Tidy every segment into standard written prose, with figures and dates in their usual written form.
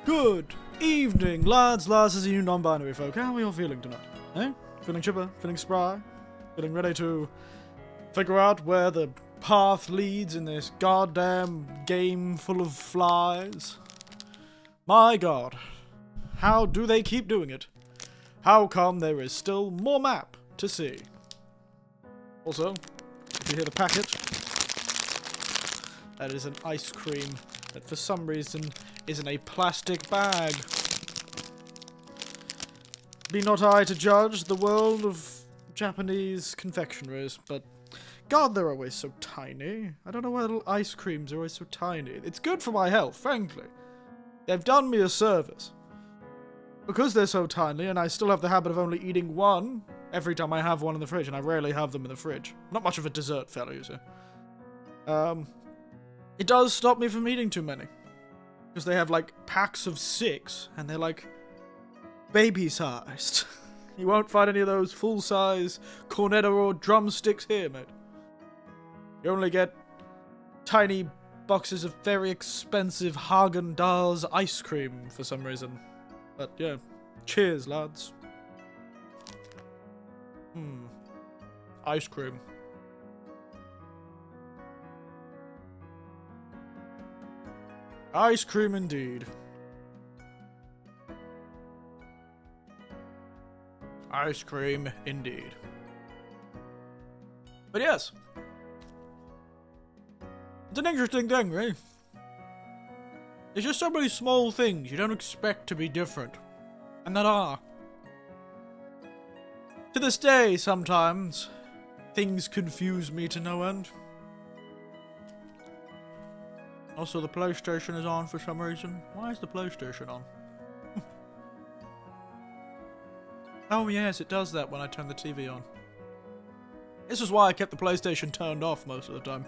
Good evening, lads, lasses, and you non-binary folk. How are you all feeling tonight? Eh? Feeling chipper? Feeling spry? Feeling ready to figure out where the path leads in this goddamn game full of flies? My god. How do they keep doing it? How come there is still more map to see? Also, if you hear the packet, that is an ice cream that for some reason is in a plastic bag. Be not I to judge the world of Japanese confectionaries, but god, they're always so tiny. I don't know why little ice creams are always so tiny. It's good for my health, frankly. They've done me a service. Because they're so tiny, and I still have the habit of only eating one every time I have one in the fridge, and I rarely have them in the fridge. Not much of a dessert fellow, you see. It does stop me from eating too many. Because they have, like, packs of 6, and they're, like, baby-sized. You won't find any of those full-size cornetto or drumsticks here, mate. You only get tiny boxes of very expensive Haagen-Dazs ice cream for some reason. But, yeah. Cheers, lads. Ice cream. Ice cream indeed. Ice cream indeed. But yes. It's an interesting thing, right? There's just so many small things you don't expect to be different. And that are. To this day, sometimes, things confuse me to no end. Also, the PlayStation is on for some reason. Why is the PlayStation on? Oh yes, it does that when I turn the TV on. This is why I kept the PlayStation turned off most of the time.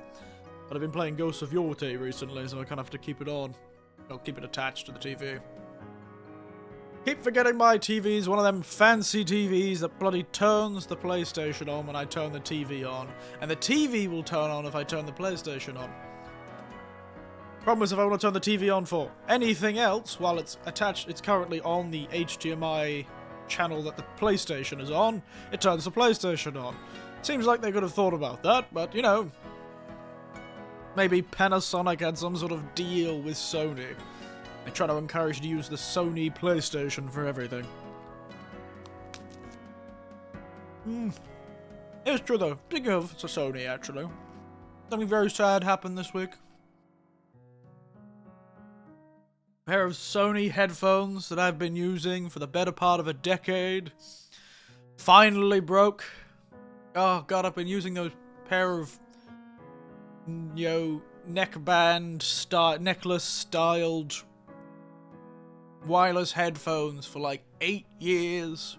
But I've been playing Ghosts of Yore recently, so I kind of have to keep it on. I'll keep it attached to the TV. Keep forgetting my TV's one of them fancy TVs that bloody turns the PlayStation on when I turn the TV on. And the TV will turn on if I turn the PlayStation on. Problem is, if I want to turn the TV on for anything else while it's attached, it's currently on the HDMI channel that the PlayStation is on, it turns the PlayStation on. Seems like they could have thought about that, but you know, maybe Panasonic had some sort of deal with Sony. They try to encourage you to use the Sony PlayStation for everything. It's true though. Speaking of Sony, actually, something very sad happened this week. A pair of Sony headphones that I've been using for the better part of a decade finally broke. Oh god, I've been using those pair of, you know, necklace styled wireless headphones for like 8 years.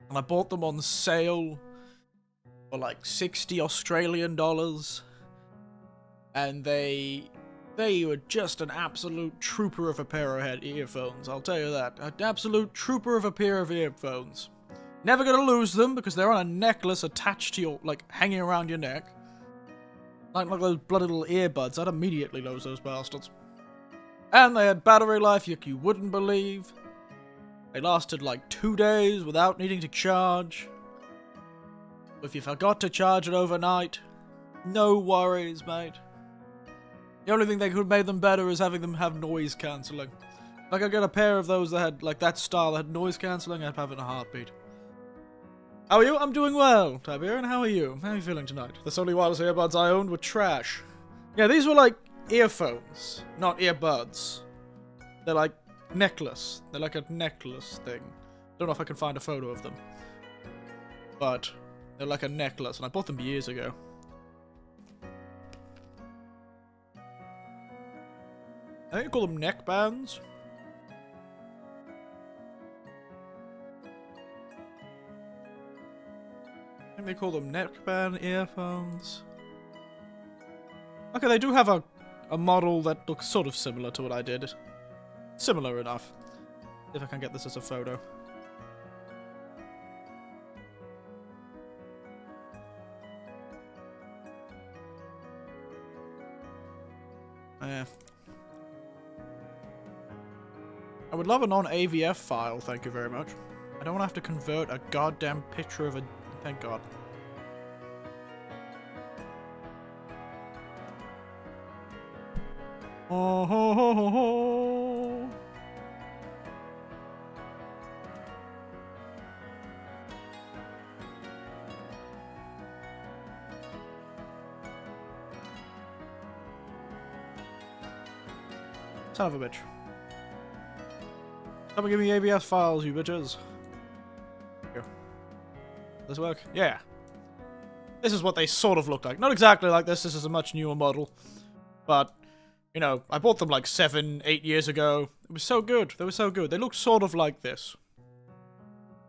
And I bought them on sale for like 60 Australian dollars. And they were just an absolute trooper of a pair of earphones, I'll tell you that. An absolute trooper of a pair of earphones. Never gonna lose them because they're on a necklace attached to your, like, hanging around your neck. Like those bloody little earbuds, I'd immediately lose those bastards. And they had battery life you wouldn't believe. They lasted like 2 days without needing to charge. If you forgot to charge it overnight, no worries, mate. The only thing that could have made them better is having them have noise cancelling. If I could get a pair of those that had, like, that style that had noise cancelling, I'd have it in a heartbeat. How are you? I'm doing well, Tiberian. How are you? How are you feeling tonight? The Sony wireless earbuds I owned were trash. Yeah, these were like earphones, not earbuds. They're like necklace. They're like a necklace thing. Don't know if I can find a photo of them. But they're like a necklace, and I bought them years ago. I think you call them neck bands. I think they call them neckband earphones. Okay, they do have a model that looks sort of similar to what I did. Similar enough. If I can get this as a photo. Yeah. I would love a non-AVF file, thank you very much. I don't want to have to convert a goddamn picture of a... Thank God. Oh, ho, ho, ho, ho. Son of a bitch. Come and give me AVS files, you bitches. Here. Does this work? Yeah. This is what they sort of look like. Not exactly like this. This is a much newer model. But, you know, I bought them like 7, 8 years ago. It was so good. They were so good. They looked sort of like this.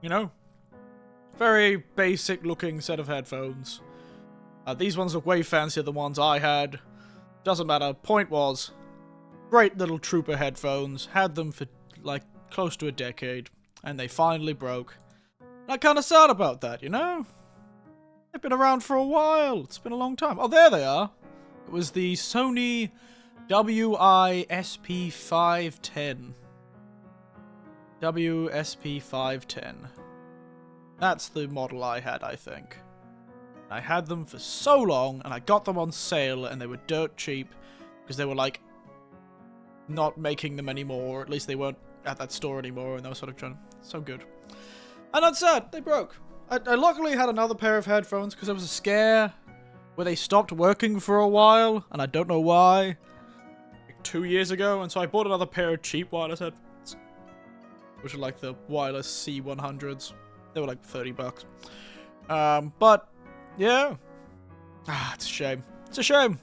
You know? Very basic looking set of headphones. These ones look way fancier than the ones I had. Doesn't matter. Point was, great little trooper headphones. Had them for like close to a decade. And they finally broke. And I'm kind of sad about that, you know? They've been around for a while. It's been a long time. Oh, there they are. It was the Sony WISP510. WSP510. That's the model I had, I think. I had them for so long, and I got them on sale, and they were dirt cheap, because they were, like, not making them anymore, or at least they weren't at that store anymore, and they were sort of trying... So good. And that's sad. They broke. I luckily had another pair of headphones, because there was a scare where they stopped working for a while, and I don't know why. Like 2 years ago, and so I bought another pair of cheap wireless headphones, which are like the wireless C100s. They were like $30. But, yeah. It's a shame. It's a shame.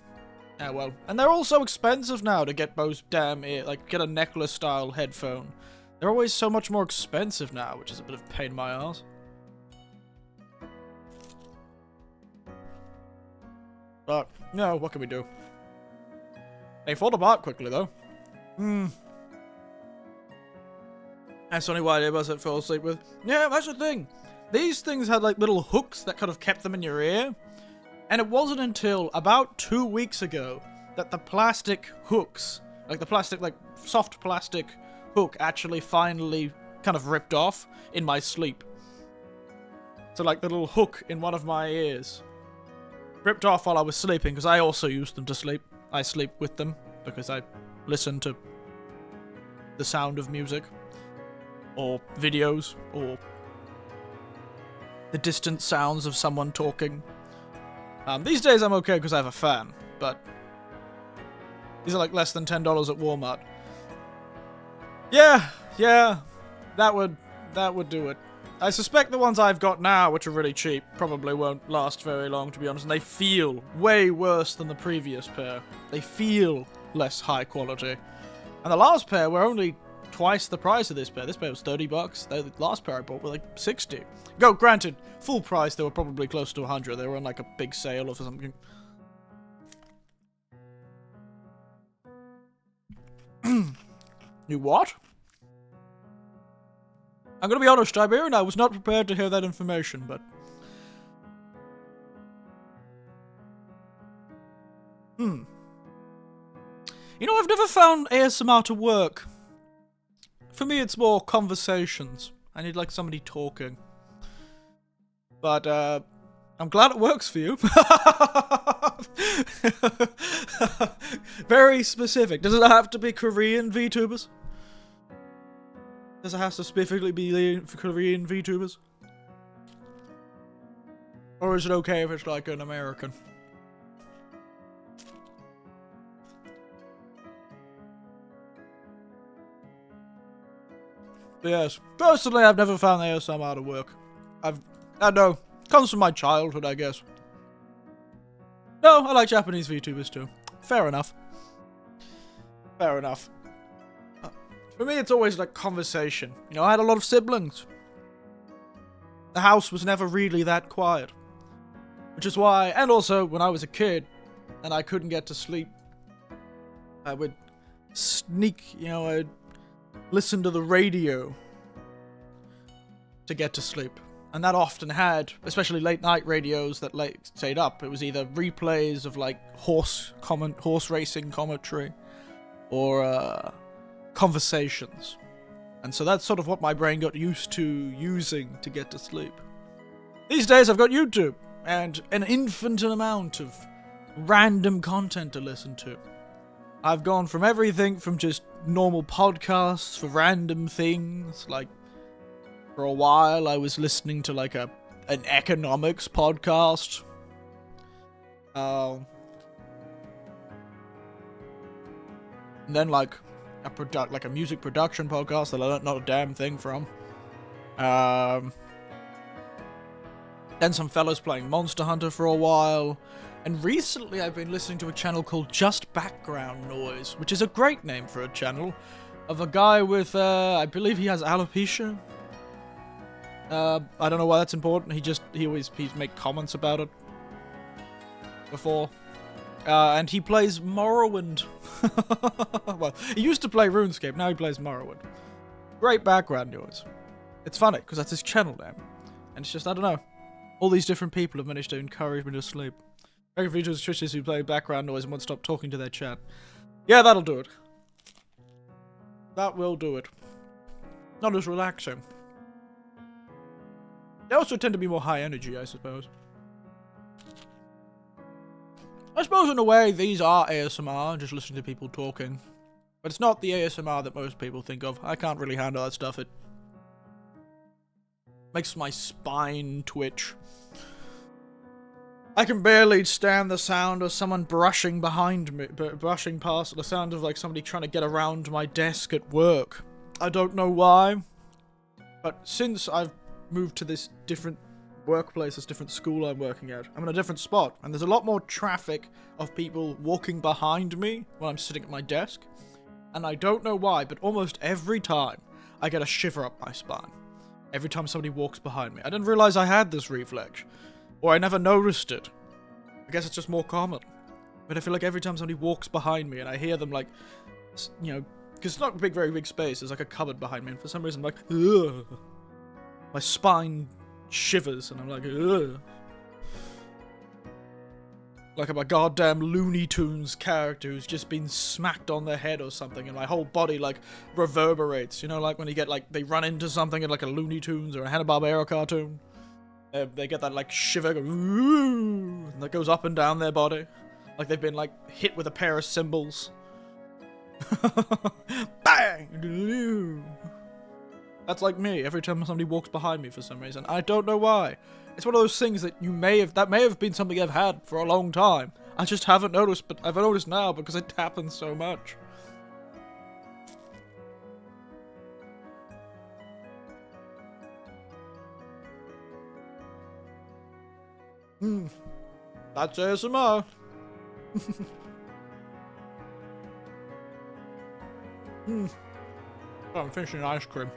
Ah, well. And they're all so expensive now to get those damn like, get a necklace-style headphone. They're always so much more expensive now, which is a bit of a pain in my ass. But, no, what can we do? They fall apart quickly, though. That's only why I wasn't fall asleep with. Yeah, that's the thing. These things had, like, little hooks that kind of kept them in your ear. And it wasn't until about 2 weeks ago that the plastic hooks, like the plastic, like, soft plastic hook actually finally kind of ripped off in my sleep. So, like, the little hook in one of my ears ripped off while I was sleeping, because I also used them to sleep. I sleep with them, because I listen to the sound of music, or videos, or the distant sounds of someone talking. These days I'm okay because I have a fan, but these are like less than $10 at Walmart. Yeah, that would do it. I suspect the ones I've got now, which are really cheap, probably won't last very long, to be honest, and they feel way worse than the previous pair. They feel less high quality. And the last pair were only twice the price of this pair. This pair was $30. The last pair I bought were like 60. Go, granted, full price, they were probably close to 100. They were on like a big sale or something. You what? I'm gonna be honest, Tiberian, I was not prepared to hear that information, but... You know, I've never found ASMR to work. For me, it's more conversations. I need, like, somebody talking. But, I'm glad it works for you. Very specific. Does it have to be Korean VTubers? Does it have to specifically be for Korean VTubers? Or is it okay if it's like an American? But yes, personally I've never found ASMR to work. I don't know, comes from my childhood, I guess. No, I like Japanese VTubers too. Fair enough. Fair enough. For me, it's always like conversation. You know, I had a lot of siblings. The house was never really that quiet. Which is why, and also, when I was a kid, and I couldn't get to sleep, I would sneak, you know, I'd listen to the radio to get to sleep. And that often had, especially late night radios that stayed up, it was either replays of like horse racing commentary, or conversations. And so that's sort of what my brain got used to using to get to sleep. These days I've got YouTube, and an infinite amount of random content to listen to. I've gone from everything from just normal podcasts for random things, like, for a while I was listening to, like, an economics podcast. And then, like a music production podcast that I learned not a damn thing from. Then some fellas playing Monster Hunter for a while. And recently I've been listening to a channel called Just Background Noise, which is a great name for a channel, of a guy with, I believe he has alopecia. I don't know why that's important. He's made comments about it before. And he plays Morrowind. Well, he used to play RuneScape, now he plays Morrowind. Great background noise. It's funny, because that's his channel name. And it's just, I don't know. All these different people have managed to encourage me to sleep. Regular features Twitches who play background noise and won't stop talking to their chat. Yeah, that'll do it. That will do it. Not as relaxing. They also tend to be more high energy, I suppose. I suppose in a way these are ASMR, just listening to people talking. But it's not the ASMR that most people think of. I can't really handle that stuff. It makes my spine twitch. I can barely stand the sound of someone brushing behind me, brushing past, the sound of like somebody trying to get around my desk at work. I don't know why, but since I've moved to this different workplace, this different school I'm working at, I'm in a different spot, and there's a lot more traffic of people walking behind me when I'm sitting at my desk, and I don't know why, but almost every time I get a shiver up my spine. Every time somebody walks behind me. I didn't realize I had this reflex. Or I never noticed it. I guess it's just more common. But I feel like every time somebody walks behind me and I hear them like, you know, because it's not a very big space, there's like a cupboard behind me, and for some reason I'm like, ugh. My spine shivers and I'm like, ugh. Like I'm a goddamn Looney Tunes character who's just been smacked on the head or something, and my whole body like reverberates, you know, like when you get like, they run into something in like a Looney Tunes or a Hanna-Barbera cartoon. They get that, like, shiver, and that goes up and down their body. Like they've been, like, hit with a pair of cymbals. Bang! That's like me, every time somebody walks behind me for some reason. I don't know why. It's one of those things that that may have been something I've had for a long time. I just haven't noticed, but I've noticed now because it happens so much. That's ASMR. I'm finishing ice cream.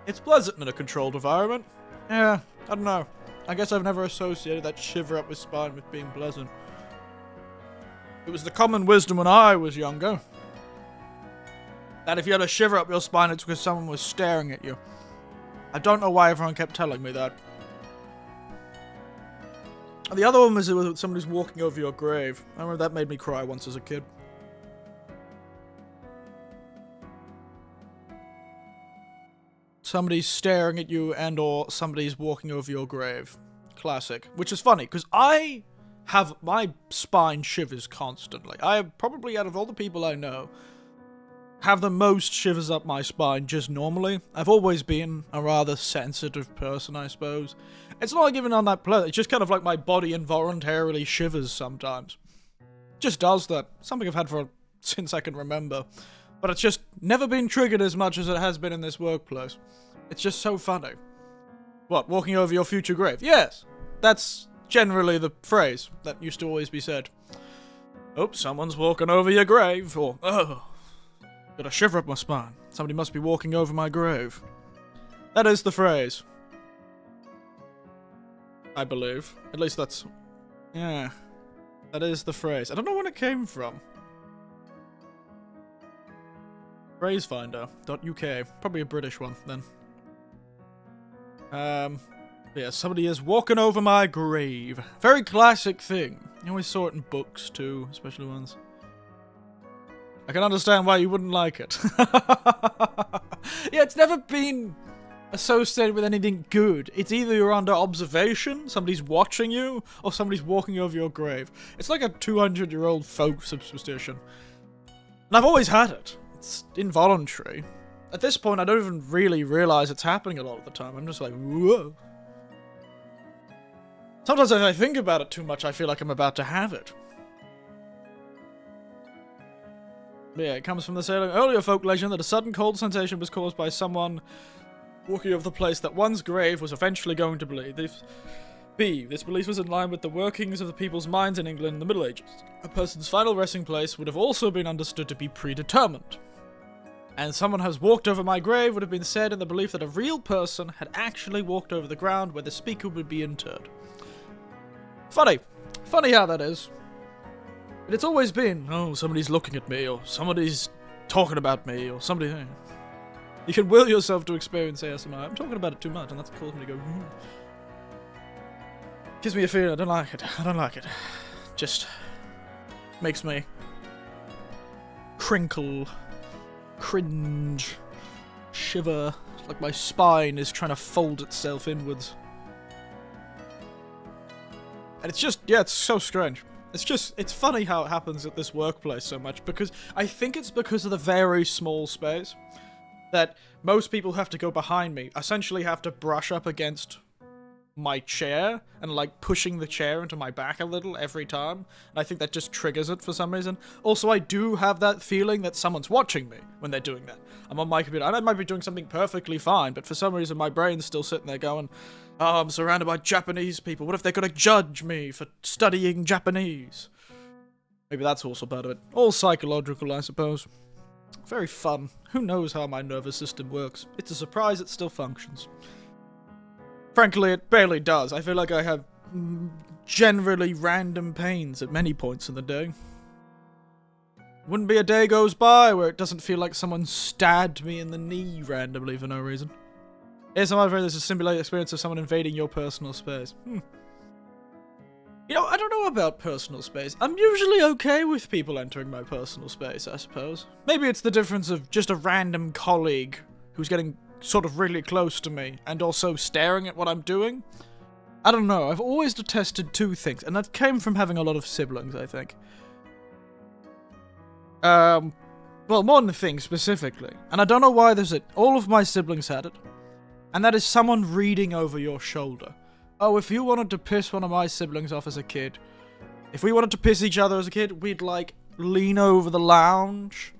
It's pleasant in a controlled environment. Yeah, I don't know. I guess I've never associated that shiver up my spine with being pleasant. It was the common wisdom when I was younger that if you had a shiver up your spine, it's because someone was staring at you. I don't know why everyone kept telling me that. And the other one was somebody's walking over your grave. I remember that made me cry once as a kid. Somebody's staring at you and or somebody's walking over your grave. Classic. Which is funny, because my spine shivers constantly. I probably, out of all the people I know, have the most shivers up my spine just normally. I've always been a rather sensitive person, I suppose. It's not like even on that pleasant. It's just kind of like my body involuntarily shivers sometimes. Just does that. Something I've had since I can remember. But it's just never been triggered as much as it has been in this workplace. It's just so funny. What, walking over your future grave? Yes! That's generally the phrase that used to always be said. Oh, someone's walking over your grave. Or, oh, got a shiver up my spine. Somebody must be walking over my grave. That is the phrase. I believe. At least that's... yeah. That is the phrase. I don't know when it came from. Phrasefinder.uk. Probably a British one, then. Yeah, somebody is walking over my grave. Very classic thing. You always saw it in books, too. Especially ones. I can understand why you wouldn't like it. Yeah, it's never been associated with anything good. It's either you're under observation, somebody's watching you, or somebody's walking over your grave. It's like a 200-year-old folk superstition. And I've always had it. It's involuntary. At this point, I don't even really realize it's happening a lot of the time. I'm just like, whoa. Sometimes if I think about it too much, I feel like I'm about to have it. Yeah, it comes from the sailing earlier folk legend that a sudden cold sensation was caused by someone walking over the place that one's grave was eventually going to be. This belief was in line with the workings of the people's minds in England in the Middle Ages. A person's final resting place would have also been understood to be predetermined. And someone has walked over my grave would have been said in the belief that a real person had actually walked over the ground where the speaker would be interred. Funny. Funny how that is. But it's always been, oh, somebody's looking at me, or somebody's talking about me, or somebody... You can will yourself to experience ASMR. I'm talking about it too much, and that's caused me to go... Gives me a feeling. I don't like it. I don't like it. Just... makes me... crinkle... cringe... shiver... like my spine is trying to fold itself inwards. And it's just... yeah, it's so strange. It's funny how it happens at this workplace so much, because I think it's because of the very small space that most people have to go behind me, essentially have to brush up against my chair, and like pushing the chair into my back a little every time, and I think that just triggers it for some reason. Also, I do have that feeling that someone's watching me when they're doing that. I'm on my computer, and I might be doing something perfectly fine, but for some reason my brain's still sitting there going, oh, I'm surrounded by Japanese people. What if they're gonna judge me for studying Japanese? Maybe that's also part of it. All psychological, I suppose. Very fun. Who knows how my nervous system works? It's a surprise it still functions. Frankly, it barely does. I feel like I have generally random pains at many points in the day. Wouldn't be a day goes by where it doesn't feel like someone stabbed me in the knee randomly for no reason. ASMR is a simulated experience of someone invading your personal space. You know, I don't know about personal space. I'm usually okay with people entering my personal space, I suppose. Maybe it's the difference of just a random colleague who's getting sort of really close to me and also staring at what I'm doing. I don't know. I've always detested two things, and that came from having a lot of siblings, I think. Well, one thing specifically, and I don't know why there's it. All of my siblings had it. And that is someone reading over your shoulder. Oh, if you wanted to piss one of my siblings off as a kid, if we wanted to piss each other as a kid, we'd, like, lean over the lounge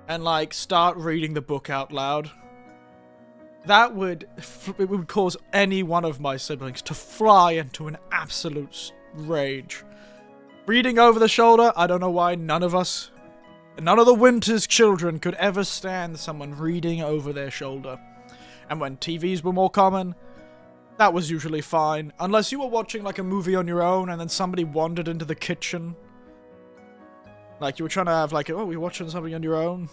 and, like, start reading the book out loud. That would, it would cause any one of my siblings to fly into an absolute rage. Reading over the shoulder, I don't know why none of the Winter's children could ever stand someone reading over their shoulder. And when TVs were more common, that was usually fine. Unless you were watching like a movie on your own and then somebody wandered into the kitchen. Like you were trying to have like, oh, you're watching something on your own.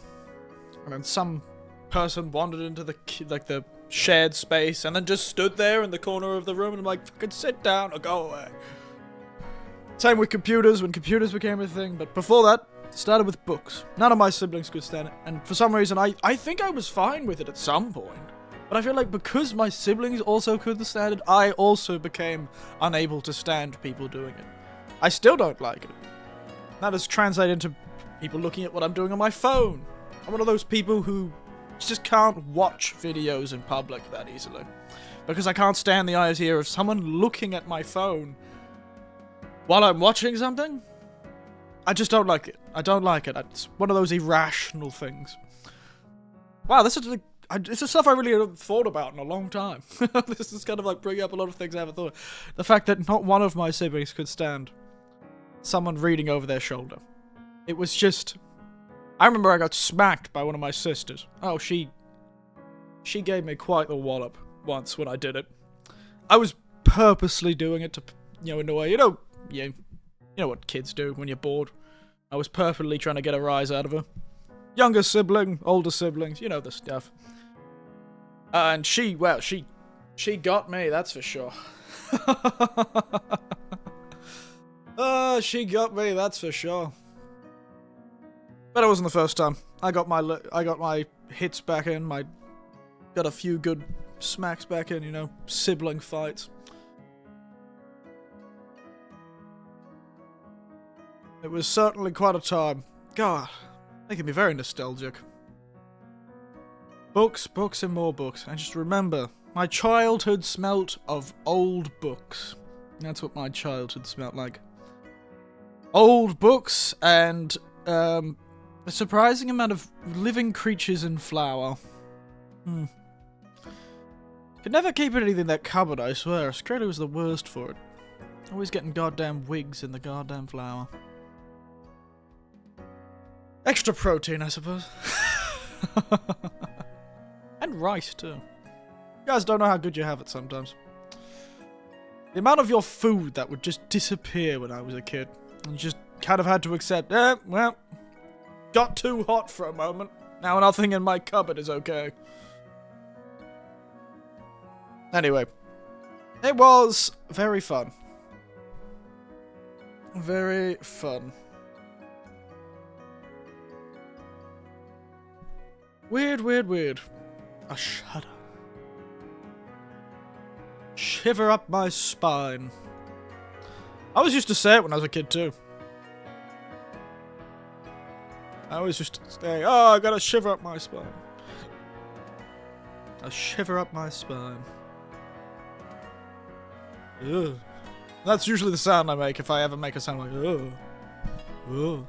And then some person wandered into the shared space and then just stood there in the corner of the room and I'm like, fucking sit down or go away. Same with computers, when computers became a thing. But before that, it started with books. None of my siblings could stand it. And for some reason, I think I was fine with it at some point. But I feel like because my siblings also couldn't stand it, I also became unable to stand people doing it. I still don't like it. That has translated into people looking at what I'm doing on my phone. I'm one of those people who just can't watch videos in public that easily. Because I can't stand the idea of someone looking at my phone while I'm watching something. I just don't like it. I don't like it. It's one of those irrational things. Wow, this is it's stuff I really haven't thought about in a long time. This is kind of like bringing up a lot of things I haven't thought of. The fact that not one of my siblings could stand someone reading over their shoulder. It was just... I remember I got smacked by one of my sisters. Oh, she gave me quite the wallop once when I did it. I was purposely doing it to, annoy, you know what kids do when you're bored. I was purposely trying to get a rise out of her. Younger sibling, older siblings, you know the stuff. And she got me, that's for sure. She got me, that's for sure. But it wasn't the first time. I got my hits back in, got a few good smacks back in, you know, sibling fights. It was certainly quite a time. God, making me very nostalgic. Books, books, and more books. I just remember my childhood smelt of old books. That's what my childhood smelt like. Old books and a surprising amount of living creatures in flower. Could never keep anything in that cupboard, I swear. Australia was the worst for it. Always getting goddamn wigs in the goddamn flour. Extra protein, I suppose. And rice, too. You guys don't know how good you have it sometimes. The amount of your food that would just disappear when I was a kid. And you just kind of had to accept, well, got too hot for a moment. Now nothing in my cupboard is okay. Anyway, it was very fun. Very fun. Weird, weird, weird. A shudder. Shiver up my spine. I always used to say it when I was a kid too. I always used to say, oh, I gotta shiver up my spine. A shiver up my spine. Ugh. That's usually the sound I make if I ever make a sound like, ugh. Ugh.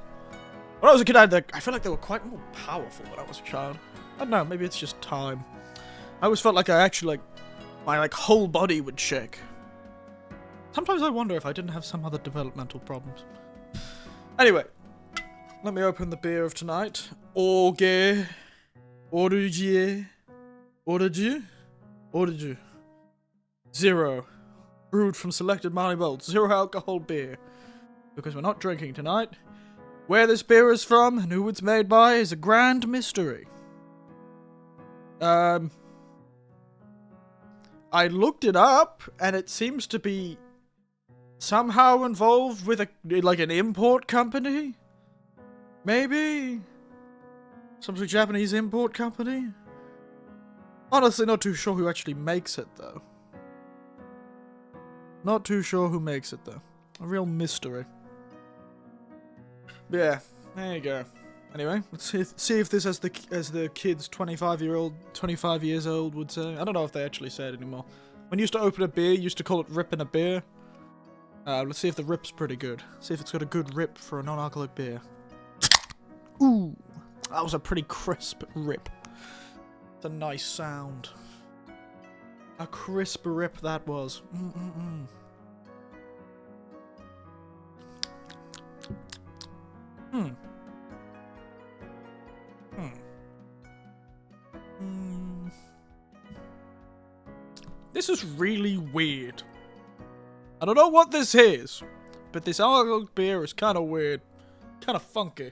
When I was a kid, I feel like they were quite more powerful when I was a child. I don't know, maybe it's just time. I always felt like I actually, my whole body would shake. Sometimes I wonder if I didn't have some other developmental problems. Anyway, let me open the beer of tonight. Orge. Orge. Orge. Zero. Brewed from selected Marley Bolts. Zero alcohol beer. Because we're not drinking tonight. Where this beer is from and who it's made by is a grand mystery. I looked it up, and it seems to be somehow involved with an import company? Maybe? Some sort of Japanese import company? Honestly, not too sure who actually makes it, though. Not too sure who makes it, though. A real mystery. Yeah, there you go. Anyway, let's see if this, as the kids 25 years old would say. I don't know if they actually say it anymore. When you used to open a beer, you used to call it ripping a beer. Let's see if the rip's pretty good. See if it's got a good rip for a non-alcoholic beer. Ooh, that was a pretty crisp rip. It's a nice sound. A crisp rip that was. This is really weird. I don't know what this is, but this alcoholic beer is kind of weird. Kind of funky.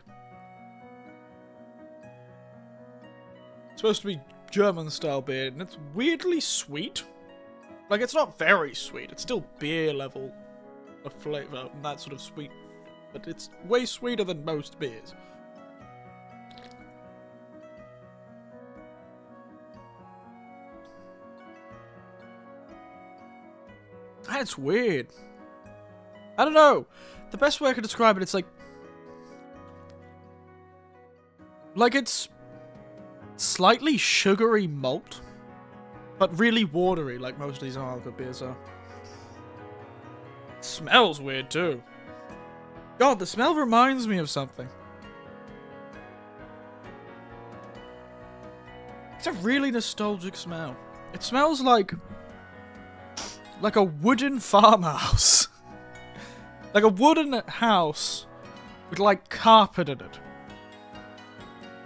It's supposed to be German-style beer, and it's weirdly sweet. Like, it's not very sweet. It's still beer level of flavor and that sort of sweet. But it's way sweeter than most beers. That's weird. I don't know. The best way I could describe it, it's like it's slightly sugary malt, but really watery, like most of these alcohol beers are. It smells weird too. God, the smell reminds me of something. It's a really nostalgic smell. It smells like a wooden farmhouse. Like a wooden house with carpet in it.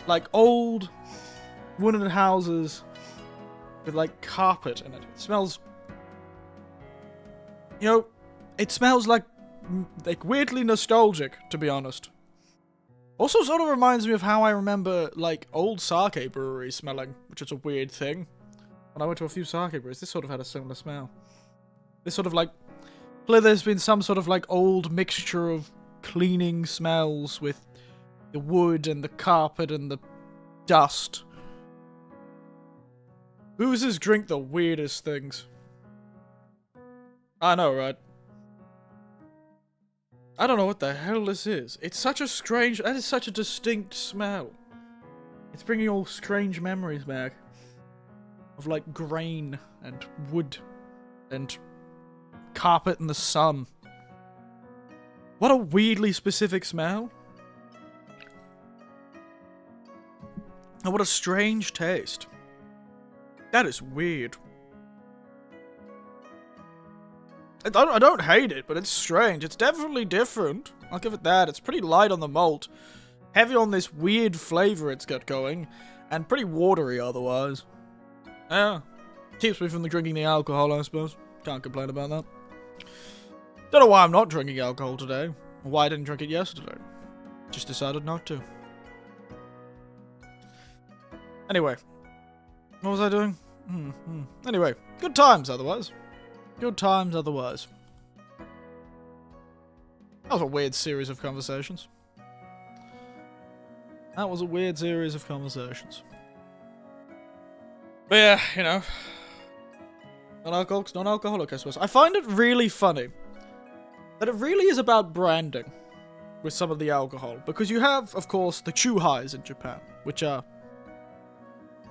Like old wooden houses with carpet in it. It smells, it smells like weirdly nostalgic, to be honest. Also sort of reminds me of how I remember old sake breweries smelling, which is a weird thing. When I went to a few sake breweries, this sort of had a similar smell. This sort of clearly there's been some sort of old mixture of cleaning smells with the wood and the carpet and the dust. Boozers drink the weirdest things. I know, right? I don't know what the hell this is. It's such a strange... That is such a distinct smell. It's bringing all strange memories back. Of, like, grain and wood and carpet in the sun. What a weirdly specific smell. And what a strange taste. That is weird. I don't hate it, but it's strange. It's definitely different. I'll give it that. It's pretty light on the malt. Heavy on this weird flavor it's got going. And pretty watery otherwise. Yeah. Keeps me from drinking the alcohol, I suppose. Can't complain about that. Don't know why I'm not drinking alcohol today. Or why I didn't drink it yesterday. Just decided not to. Anyway. What was I doing? Anyway. Good times otherwise. Good times otherwise. That was a weird series of conversations. That was a weird series of conversations. But yeah, you know. Non-alcoholics, non-alcoholic, I suppose. I find it really funny that it really is about branding with some of the alcohol. Because you have, of course, the chu-hais in Japan, which are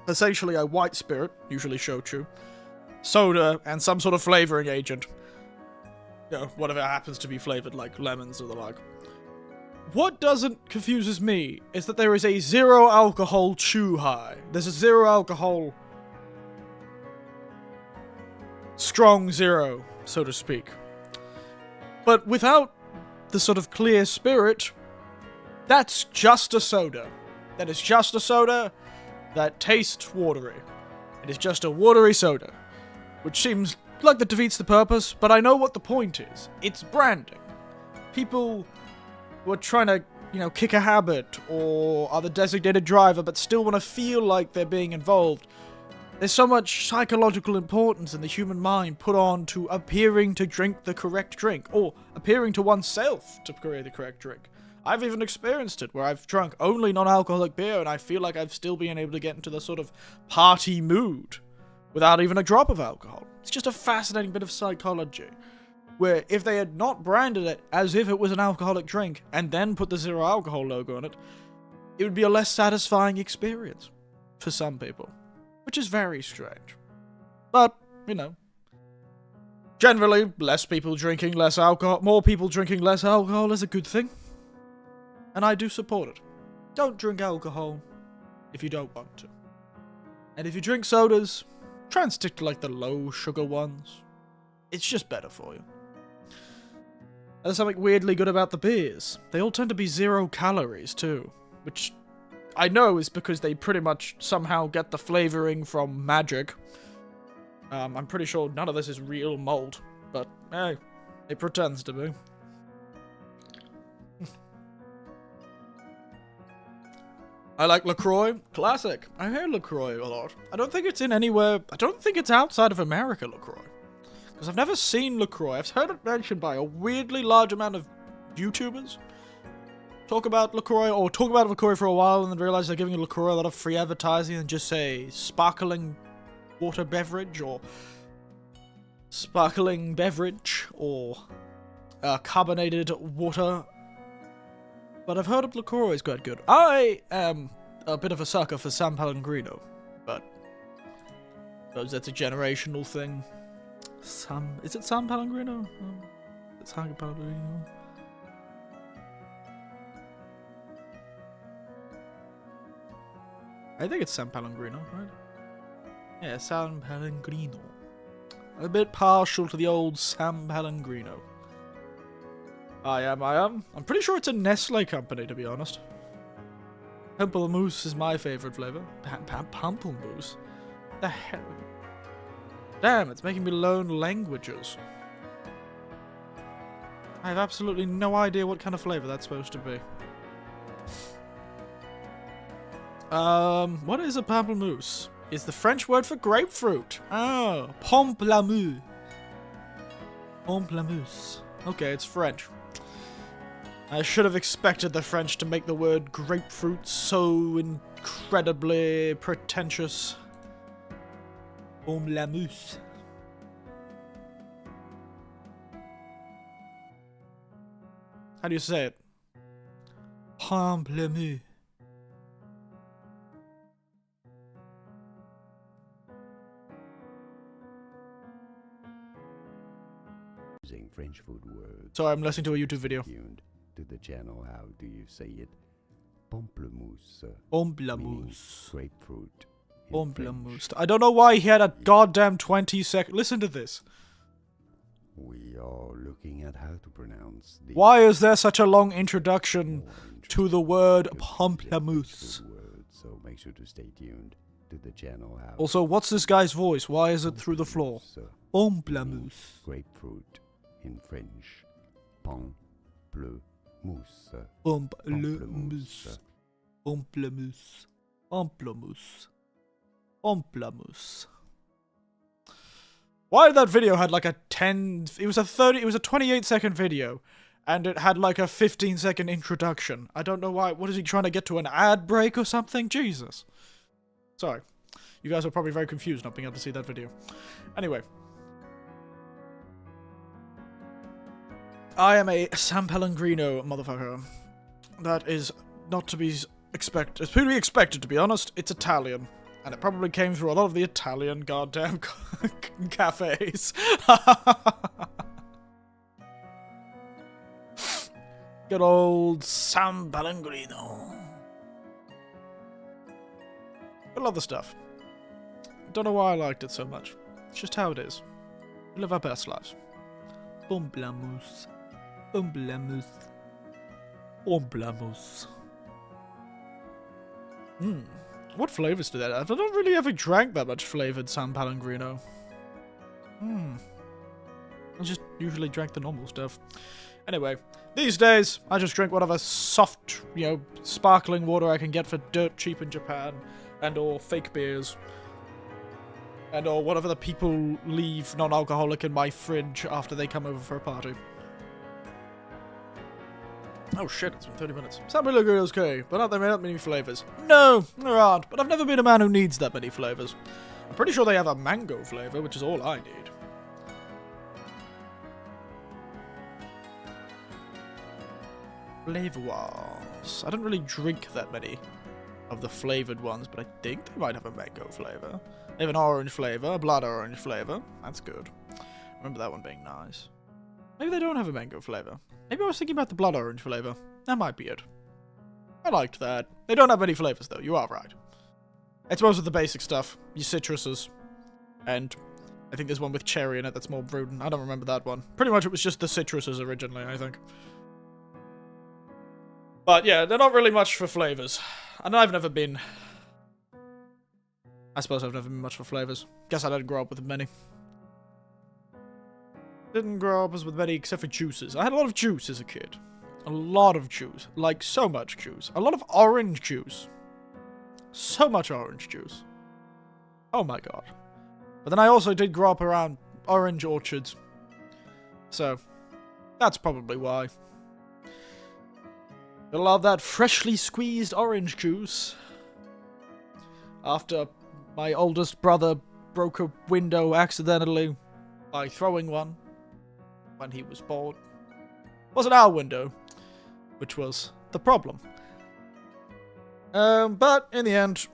essentially a white spirit, usually shochu, soda, and some sort of flavoring agent. You know, whatever happens to be flavored, like lemons or the like. What confuses me is that there is a zero alcohol chu-hai. There's a zero alcohol strong zero, so to speak. But without the sort of clear spirit, that's just a soda. That is just a soda that tastes watery. It is just a watery soda. Which seems like that defeats the purpose, but I know what the point is. It's branding. People who are trying to, you know, kick a habit, or are the designated driver, but still want to feel like they're being involved. There's so much psychological importance in the human mind put on to appearing to drink the correct drink, or appearing to oneself to create the correct drink. I've even experienced it, where I've drunk only non-alcoholic beer, and I feel like I've still been able to get into the sort of party mood without even a drop of alcohol. It's just a fascinating bit of psychology, where if they had not branded it as if it was an alcoholic drink, and then put the zero alcohol logo on it, it would be a less satisfying experience for some people. Which is very strange. But, you know, generally, less people drinking less alcohol, more people drinking less alcohol is a good thing. And I do support it. Don't drink alcohol if you don't want to. And if you drink sodas, try and stick to like the low sugar ones. It's just better for you. And there's something weirdly good about the beers. They all tend to be 0 calories too, which I know is because they pretty much somehow get the flavoring from magic. I'm pretty sure none of this is real malt, but hey, it pretends to be. I like LaCroix. Classic. I heard LaCroix a lot. I don't think it's in anywhere... I don't think it's outside of America, LaCroix. Because I've never seen LaCroix. I've heard it mentioned by a weirdly large amount of YouTubers. Talk about LaCroix, or talk about LaCroix for a while and then realize they're giving LaCroix a lot of free advertising and just say sparkling water beverage, or sparkling beverage, or carbonated water. But I've heard of LaCroix is quite good. I am a bit of a sucker for San Pellegrino, but I suppose that's a generational thing. Is it San Pellegrino? It's San Pellegrino. I think it's San Pellegrino, right? Yeah, San Pellegrino. I'm a bit partial to the old San Pellegrino. I am. I'm pretty sure it's a Nestle company, to be honest. Pamplemousse is my favorite flavor. Pamplemousse? The hell? Damn, it's making me learn languages. I have absolutely no idea what kind of flavor that's supposed to be. What is a pamplemousse? It's the French word for grapefruit. Oh, pamplemousse. Pamplemousse. Okay, it's French. I should have expected the French to make the word grapefruit so incredibly pretentious. Pamplemousse. How do you say it? Pamplemousse. Using French food words. Sorry, I'm listening to a YouTube video. Tuned to the channel. How do you say it? Pamplemousse. Pamplemousse. Grapefruit. Pamplemousse. I don't know why he had a goddamn 20-second. Listen to this. We are looking at how to pronounce the. Why is there such a long introduction to the word pamplemousse? So make sure to stay tuned to the channel. How Also, what's this guy's voice? Why is it through the floor? Pamplemousse. Grapefruit in French. Pamplemousse. Pamplemousse. Pamplemousse. Pamplemousse. Pamplemousse. Why did that video had like a 10... It was a 28-second video. And it had like a 15-second introduction. I don't know why. What is he trying to get to, an ad break or something? Jesus. Sorry. You guys are probably very confused not being able to see that video. Anyway. I am a San Pellegrino motherfucker. That is not to be expected. It's to be expected, to be honest. It's Italian. And it probably came through a lot of the Italian goddamn cafes. Good old San Pellegrino. I love the stuff. Don't know why I liked it so much. It's just how it is. We live our best lives. Pamplemousse. Pamplemousse. Pamplemousse. What flavors do they have? I don't really ever drank that much flavored San Pellegrino. I just usually drank the normal stuff. Anyway, these days, I just drink whatever soft, sparkling water I can get for dirt cheap in Japan. And or fake beers. And or whatever the people leave non-alcoholic in my fridge after they come over for a party. Oh shit, it's been 30 minutes. San Pellegrino's okay, but not that many flavors. No, there aren't, but I've never been a man who needs that many flavors. I'm pretty sure they have a mango flavor, which is all I need. Flavor-wise. I don't really drink that many of the flavored ones, but I think they might have a mango flavor. They have an orange flavor, a blood orange flavor. That's good. I remember that one being nice. Maybe they don't have a mango flavor. Maybe I was thinking about the blood orange flavor. That might be it. I liked that. They don't have many flavors, though. You are right. It's most of the basic stuff. Your citruses. And I think there's one with cherry in it that's more fruit. I don't remember that one. Pretty much it was just the citruses originally, I think. But yeah, they're not really much for flavors. And I've never been... I suppose I've never been much for flavors. Guess I didn't grow up with many. Didn't grow up with many except for juices. I had a lot of juice as a kid. A lot of juice. Like, so much juice. A lot of orange juice. So much orange juice. Oh my god. But then I also did grow up around orange orchards. So, that's probably why. I love that freshly squeezed orange juice. After my oldest brother broke a window accidentally by throwing one when he was bored. It wasn't our window, which was the problem. But in the end,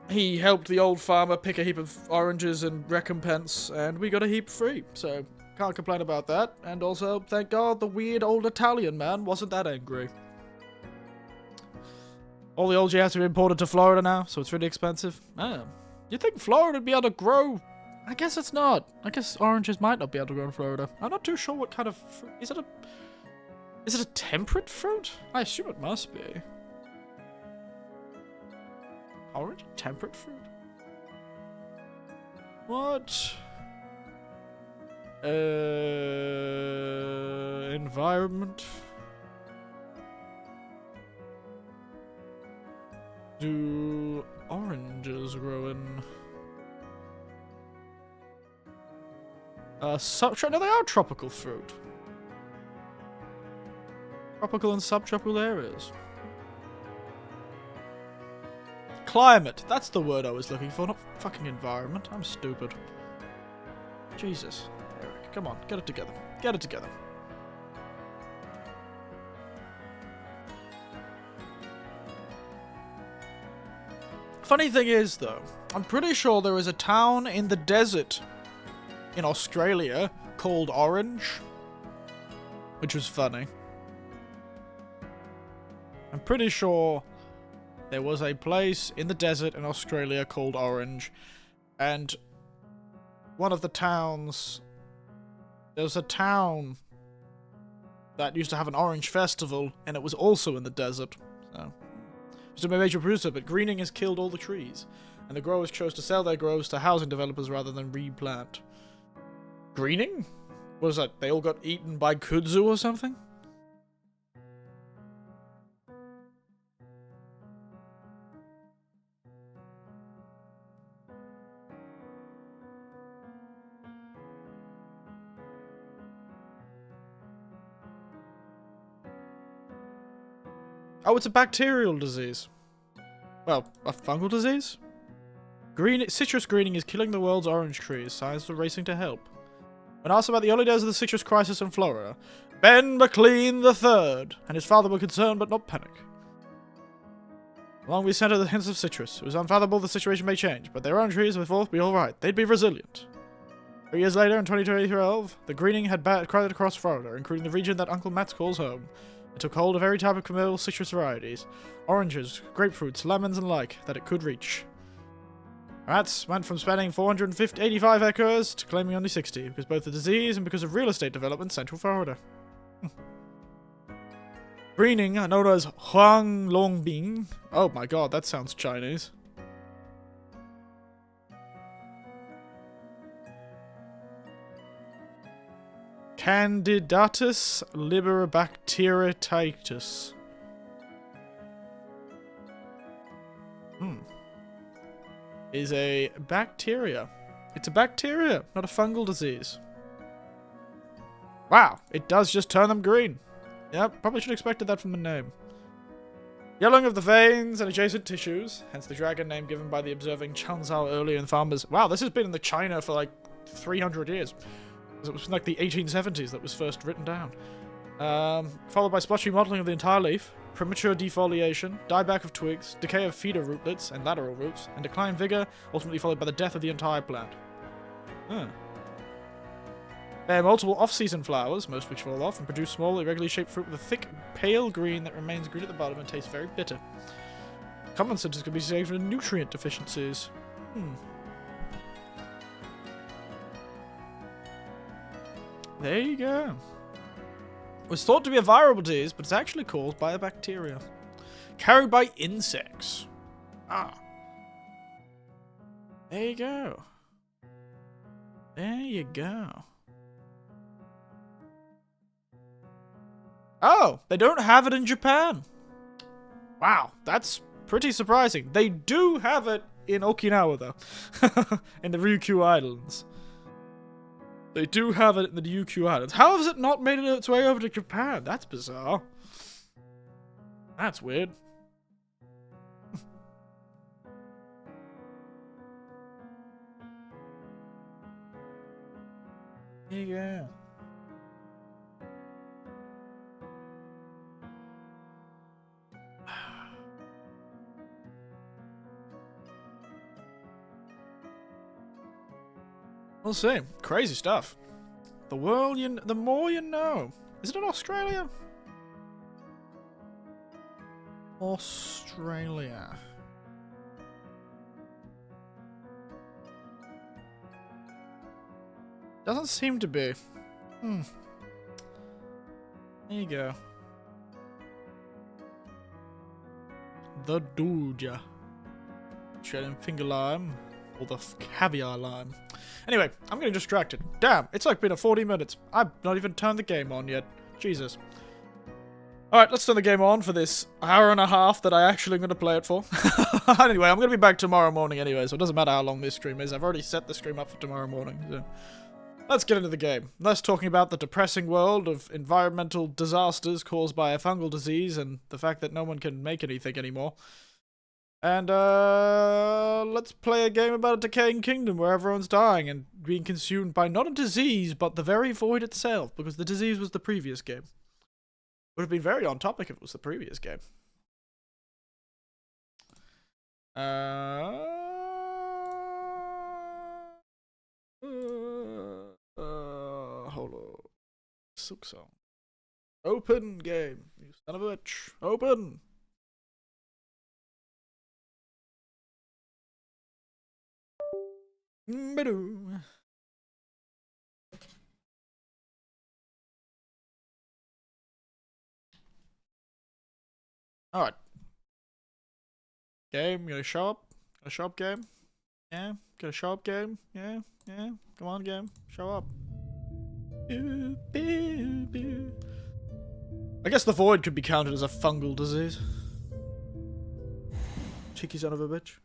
he helped the old farmer pick a heap of oranges in recompense, and we got a heap free, so can't complain about that. And also, thank God, the weird old Italian man wasn't that angry. All the old jazz are imported to Florida now, so it's really expensive. You'd think Florida would be able to grow. I guess it's not. I guess oranges might not be able to grow in Florida. I'm not too sure what kind of fruit. Is it a temperate fruit? I assume it must be. Orange? Temperate fruit? What? Environment? Do oranges grow in? No, they are tropical fruit. Tropical and subtropical areas. Climate. That's the word I was looking for, not fucking environment. I'm stupid. Jesus. Eric, come on. Get it together. Get it together. Funny thing is, though, I'm pretty sure there is a town in the desert in Australia called Orange, which was funny. I'm pretty sure there was a place in the desert in Australia called Orange, and one of the towns, there was a town that used to have an orange festival, and it was also in the desert. So, Mr. Major producer, but greening has killed all the trees, and the growers chose to sell their groves to housing developers rather than replant. Greening? What is that? They all got eaten by kudzu or something? Oh, it's a bacterial disease. Well, a fungal disease? Citrus greening is killing the world's orange trees. Scientists are racing to help. When asked about the early days of the citrus crisis in Florida, Ben McLean III and his father were concerned but not panic. Along we centered the hints of citrus. It was unfathomable the situation may change, but their own trees would be alright. They'd be resilient. 3 years later, in 2012, the greening had spread across Florida, including the region that Uncle Matt calls home. It took hold of every type of commercial citrus varieties, oranges, grapefruits, lemons, and like, that it could reach. Rats went from spending 485 acres to claiming only 60, because both the disease and because of real estate development in Central Florida. Greening, known as Huanglongbing. Oh my god, that sounds Chinese. Candidatus liberibacteriatus. Is a bacteria. It's a bacteria, not a fungal disease. Wow, it does just turn them green. Yep, probably should have expected that from the name. Yellowing of the veins and adjacent tissues, hence the dragon name given by the observing Chanzhou earlier in farmers. Wow, this has been in the China for like 300 years. It was like the 1870s that was first written down. Followed by splotchy mottling of the entire leaf, premature defoliation, dieback of twigs, decay of feeder rootlets and lateral roots, and decline vigor, ultimately followed by the death of the entire plant. Bear multiple off-season flowers, most which fall off, and produce small, irregularly shaped fruit with a thick, pale green that remains green at the bottom and tastes very bitter. Common symptoms can be saved from nutrient deficiencies. There you go. It was thought to be a viral disease, but it's actually caused by a bacteria. Carried by insects. Ah. There you go. There you go. Oh, they don't have it in Japan. Wow, that's pretty surprising. They do have it in Okinawa, though. In the Ryukyu Islands. They do have it in the Ryukyu Islands. How has it not made its way over to Japan? That's bizarre. That's weird. Here you go. We'll see. Crazy stuff. The world, the more you know. Is it in Australia? Australia. Doesn't seem to be. There you go. The Doja. Australian finger lime. Or the caviar lime. Anyway, I'm getting distracted. Damn, it's like been a 40 minutes. I've not even turned the game on yet. Jesus. Alright, let's turn the game on for this hour and a half that I actually am going to play it for. Anyway, I'm going to be back tomorrow morning anyway, so it doesn't matter how long this stream is. I've already set the stream up for tomorrow morning. So. let's get into the game. Less talking about the depressing world of environmental disasters caused by a fungal disease and the fact that no one can make anything anymore. And, let's play a game about a decaying kingdom where everyone's dying and being consumed by not a disease, but the very void itself, because the disease was the previous game. Would have been very on topic if it was the previous game. Hold on. Silksong. Open game. You son of a bitch. Open. Ba-doo. Alright. Game, gonna show up? Gonna show up, game? Yeah? Gonna show up, game? Yeah? Yeah? Come on, game. Show up. I guess the void could be counted as a fungal disease. Cheeky son of a bitch.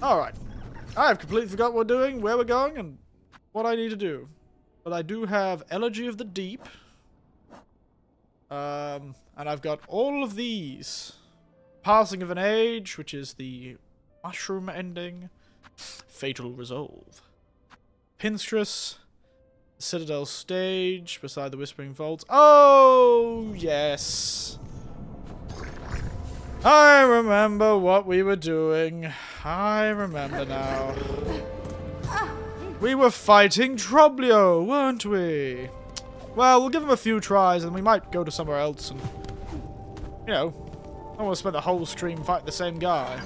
Alright. I have completely forgot what we're doing, where we're going, and what I need to do. But I do have Elegy of the Deep. And I've got all of these. Passing of an Age, which is the mushroom ending. Fatal Resolve. Pinstress. Citadel Stage, beside the Whispering Vaults. Oh, yes. I remember what we were doing. I remember now. We were fighting Troblio, weren't we? Well, we'll give him a few tries and we might go to somewhere else and... You know, I don't want to spend the whole stream fighting the same guy.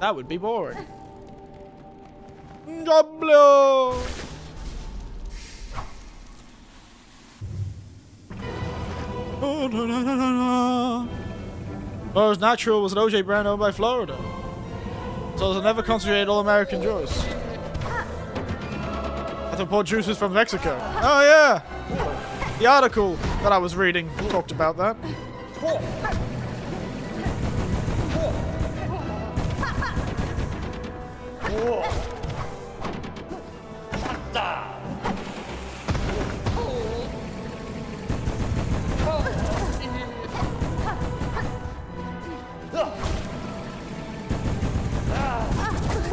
That would be boring. Troblio! Oh, no, no, no, no, no. Well, Natural was an OJ brand owned by Florida. So it'll never concentrate all-American juice. I thought poured juices from Mexico. Oh, yeah! The article that I was reading talked about that.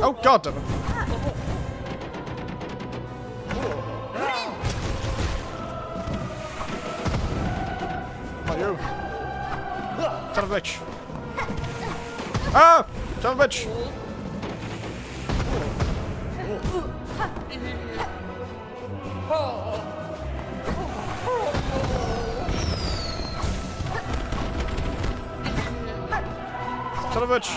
Oh, God damn it. Come on, you. Son of a bitch. Ah! Son of a bitch. Son of a bitch.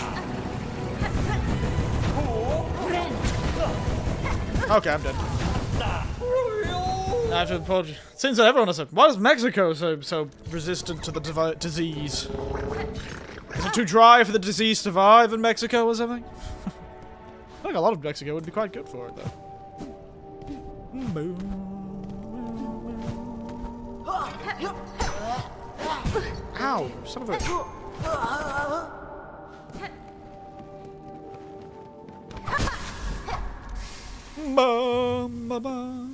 Okay, I'm dead. I have to apologize. It seems that everyone has said, why is Mexico so resistant to the disease? Is it too dry for the disease to survive in Mexico or something? I think a lot of Mexico would be quite good for it, though. Ow, son of a bitch. Ba, ba, ba.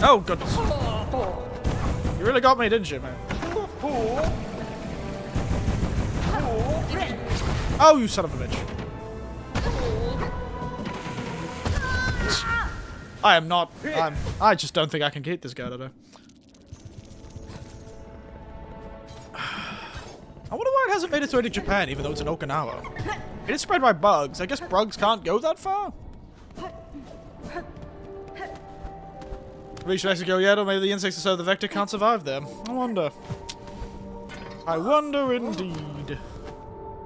Oh, goodness. You really got me, didn't you, man? Oh, you son of a bitch. I am not... I just don't think I can keep this guy today. I wonder why it hasn't made its way to Japan, even though it's in Okinawa. It is spread by bugs. I guess bugs can't go that far? Reached Mexico yet, or maybe the insects inside the vector can't survive there. I wonder. I wonder indeed.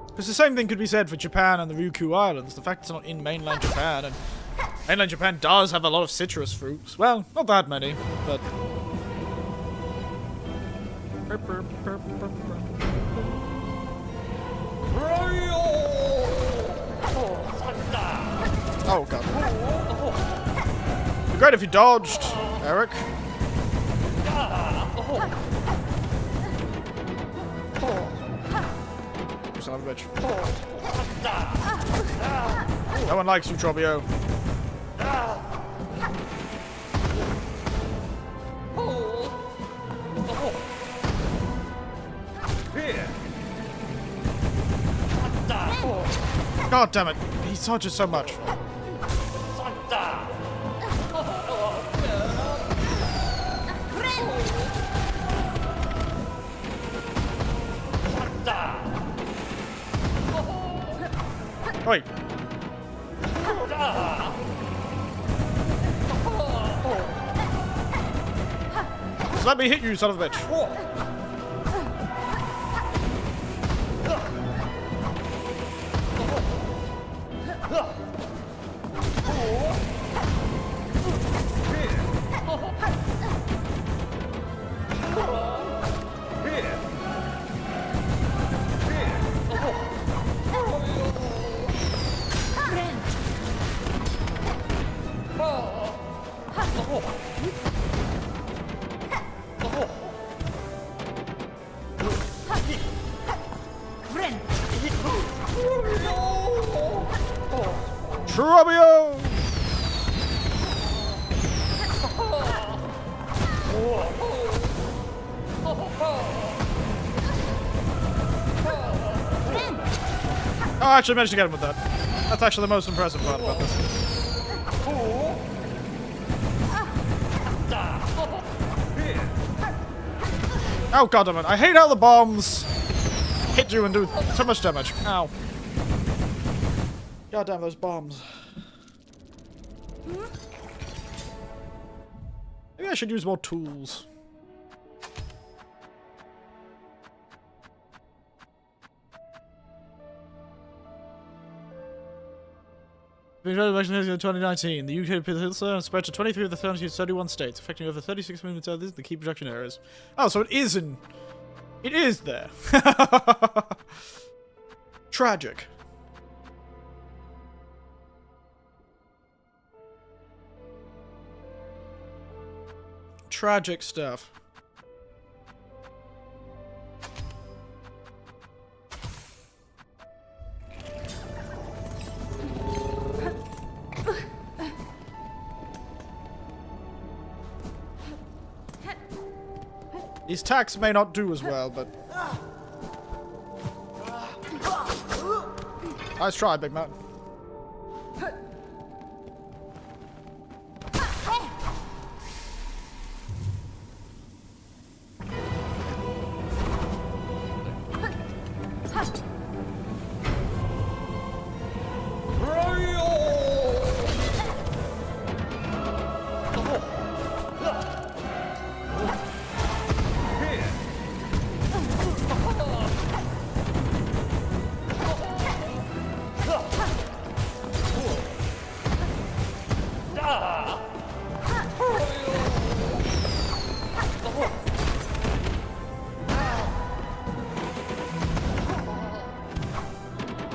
Because the same thing could be said for Japan and the Ryukyu Islands. The fact it's not in mainland Japan, and mainland Japan does have a lot of citrus fruits. Well, not that many, but... Oh god. It'd be great if you dodged, Eric. You son of a bitch. No one likes you, Trobio. God damn it. He dodges so much. Wait. Just let me hit you, son of a bitch. Trobio! Oh, I actually managed to get him with that. That's actually the most impressive part about this. Oh god damn it, I hate how the bombs hit you and do so much damage. Ow. God damn those bombs. Maybe I should use more tools. Election in 2019. The UK peninsula spread to 23 of the 31 states, affecting over 36 million others in the key production areas. Oh, so it is in... It is there. Tragic. Tragic stuff. These tacks may not do as well, but... Nice try, Big Mountain.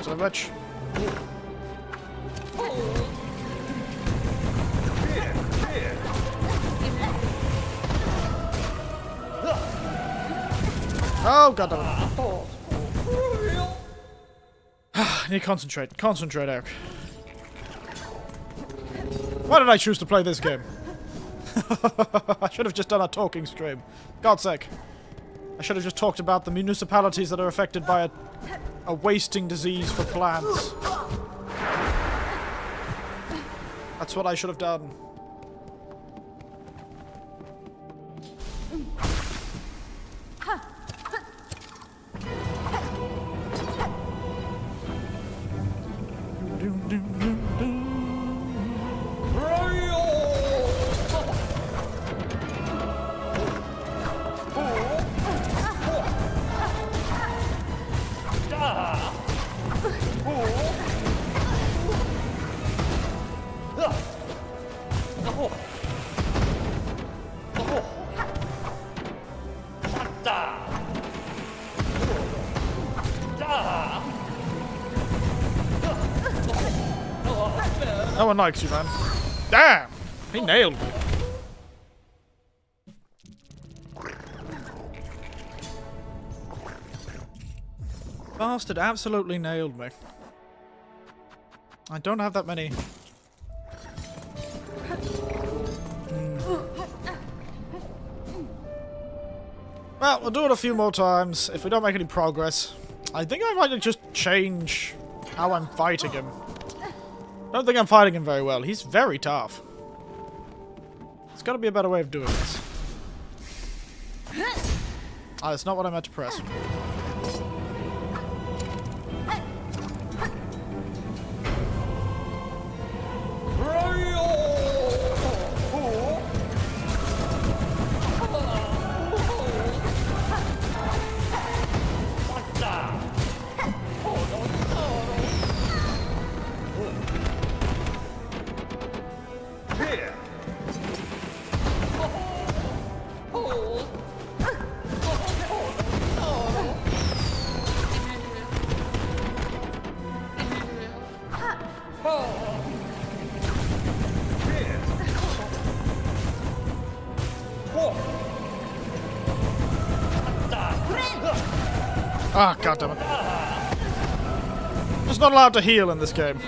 So much. Oh god damn it. I need to concentrate. Concentrate, Eric. Why did I choose to play this game? I should have just done a talking stream. God's sake. I should have just talked about the municipalities that are affected by a wasting disease for plants. That's what I should have done. No one likes you, man. Damn! He nailed me. Bastard absolutely nailed me. I don't have that many. Well, we'll do it a few more times. If we don't make any progress, I think I might just change how I'm fighting him. I don't think I'm fighting him very well. He's very tough. There's got to be a better way of doing this. Ah, that's not what I meant to press. Ah, goddammit. Just not allowed to heal in this game.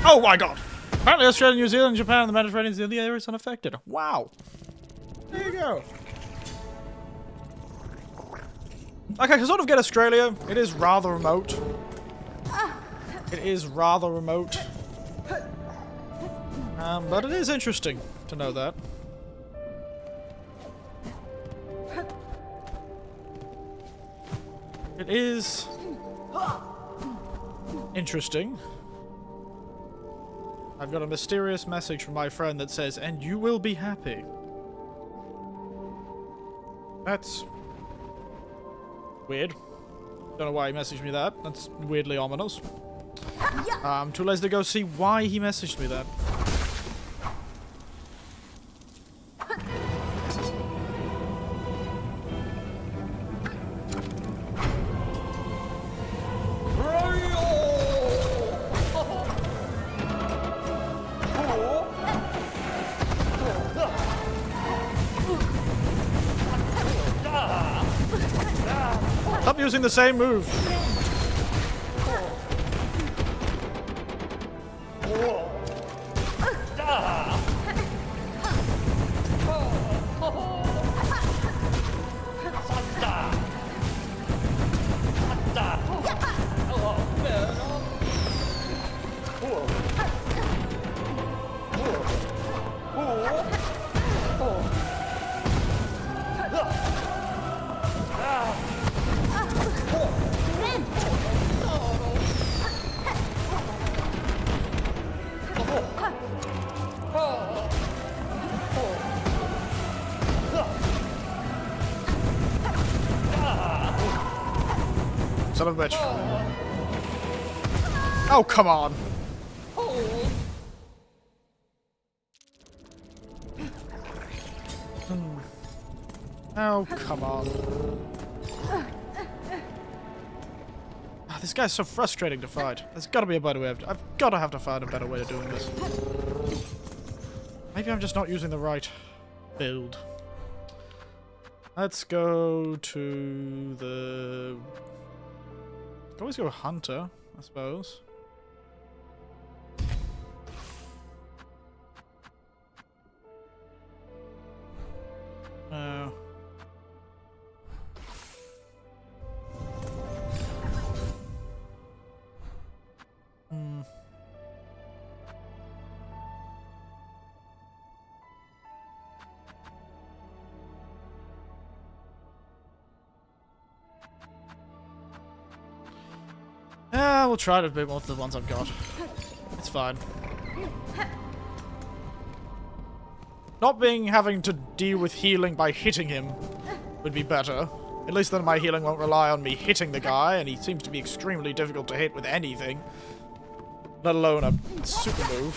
Oh my god! Apparently Australia, New Zealand, Japan, and the Mediterranean Sea, the area is unaffected. Wow. There you go. Okay, I can sort of get Australia. It is rather remote. It is rather remote. But it is interesting to know that. It is interesting. I've got a mysterious message from my friend that says, "And you will be happy." That's weird. Don't know why he messaged me that. That's weirdly ominous. I'm too lazy to go see why he messaged me that. Stop using the same move. Son of a bitch. Oh, come on. Oh, come on. Oh, this guy's so frustrating to fight. There's gotta be a better way of... I've gotta have to find a better way of doing this. Maybe I'm just not using the right build. Let's go to the... Could always go Hunter, I suppose. No. Yeah, we'll try to beat most of the ones I've got. It's fine. Not having to deal with healing by hitting him would be better. At least then my healing won't rely on me hitting the guy, and he seems to be extremely difficult to hit with anything. Let alone a super move.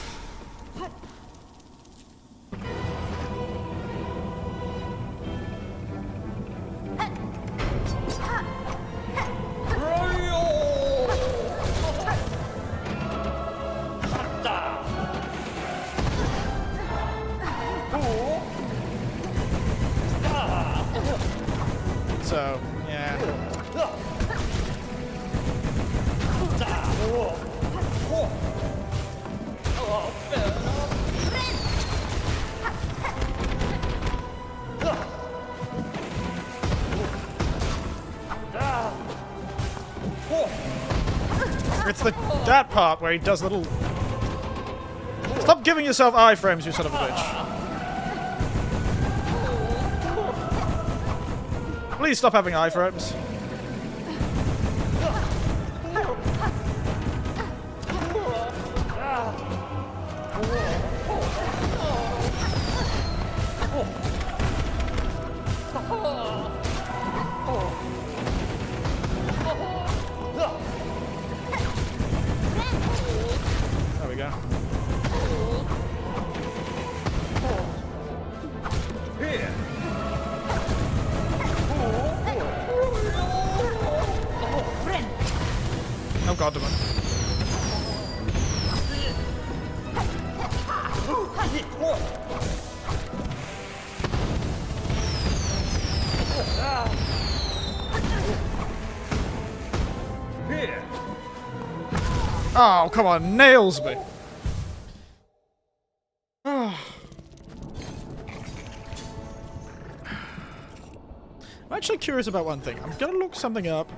So, yeah. It's that part where he does little... Stop giving yourself iframes, you son of a bitch. Please stop having iframes. There we go. Oh god damn it. Oh, come on, nails me. I'm actually curious about one thing. I'm gonna look something up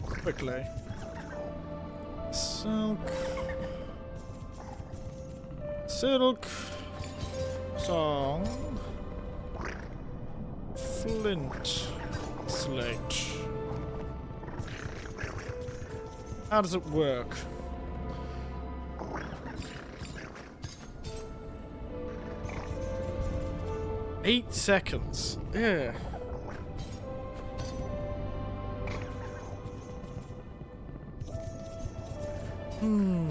quickly. Silksong flint slate. How does it work? Eight seconds. Yeah. Hmm.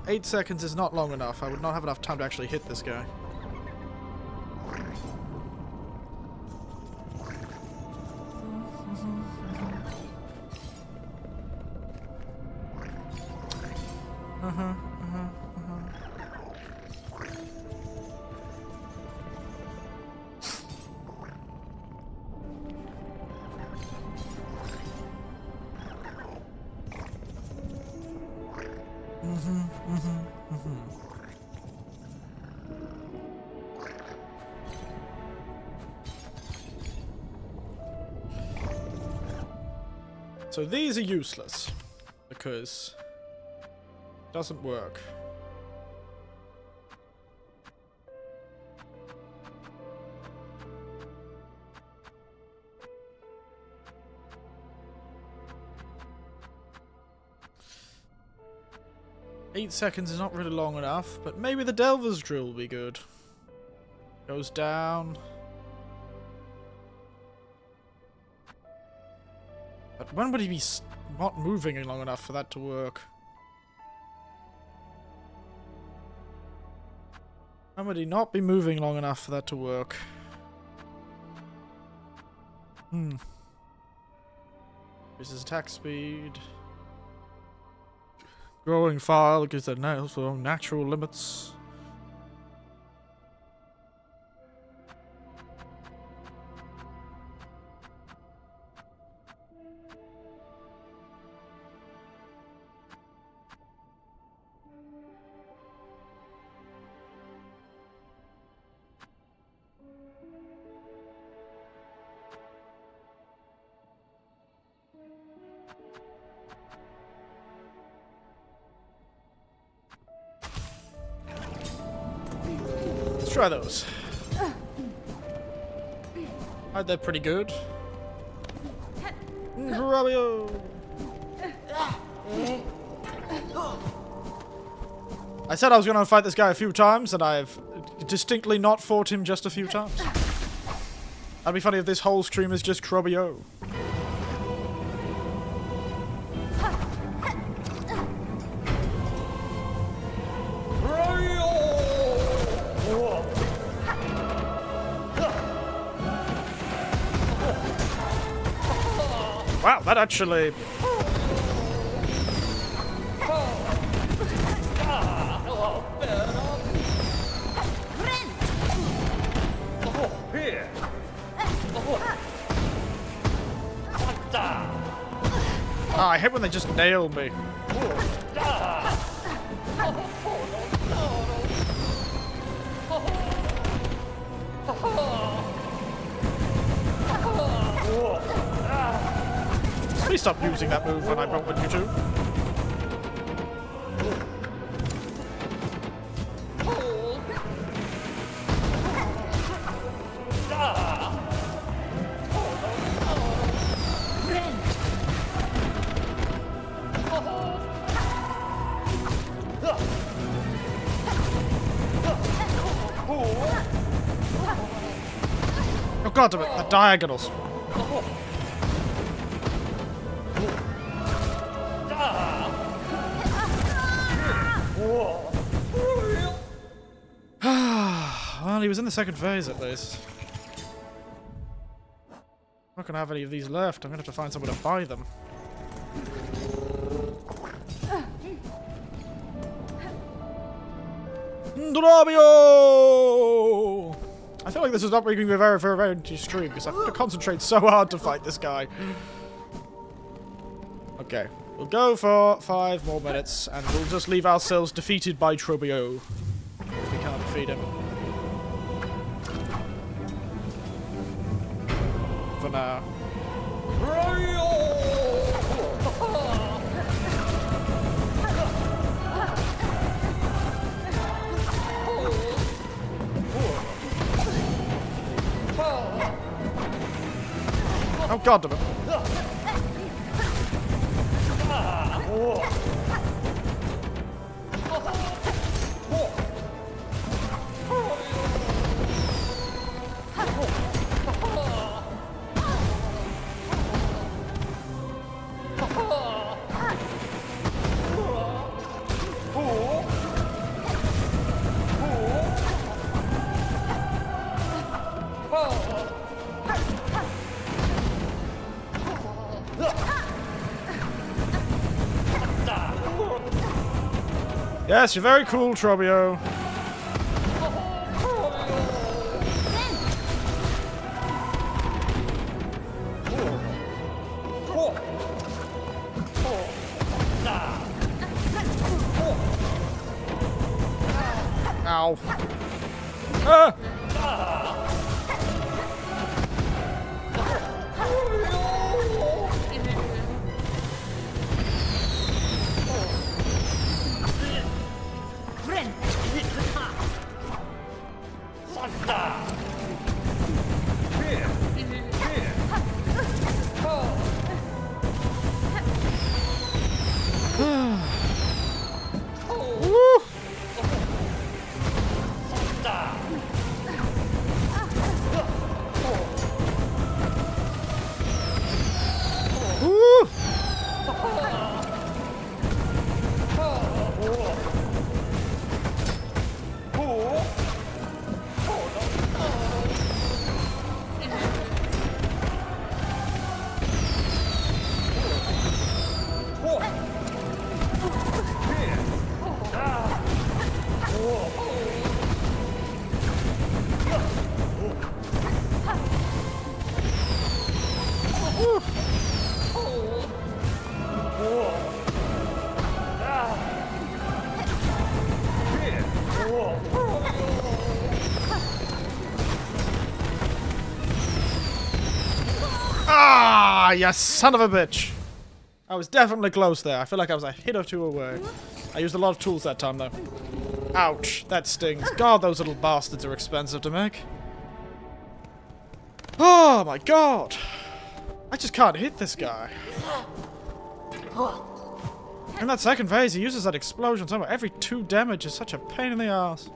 8 seconds is not long enough. I would not have enough time to actually hit this guy. So these are useless because it doesn't work. Eight seconds is not really long enough, but maybe the Delver's drill will be good. Goes down. But when would he be not moving long enough for that to work? When would he not be moving long enough for that to work? Here's his attack speed. Growing file gives their nails their own natural limits. Try those. They're pretty good. Grabio. I said I was going to fight this guy a few times, and I've distinctly not fought him just a few times. That'd be funny if this whole stream is just Krobio. Wow, that actually... Ah, I hate when they just nail me. Please stop using that move when I don't want you to. Oh god damn it, the diagonals. Well, he was in the second phase at least. I'm not gonna have any of these left. I'm gonna have to find someone to buy them. Drabio! I feel like this is not making me a very, very interesting stream because I have to concentrate so hard to fight this guy. Okay, we'll go for 5 more minutes and we'll just leave ourselves defeated by Trobio. If we can't defeat him. For now. Oh god damn it. Yes, you're very cool, Trobio. Ow. Ah! Ah, you son of a bitch. I was definitely close there. I feel like I was a hit or two away. I used a lot of tools that time, though. Ouch, that stings. God, those little bastards are expensive to make. Oh my god. I just can't hit this guy. In that second phase, he uses that explosion somewhere. Every 2 damage is such a pain in the ass.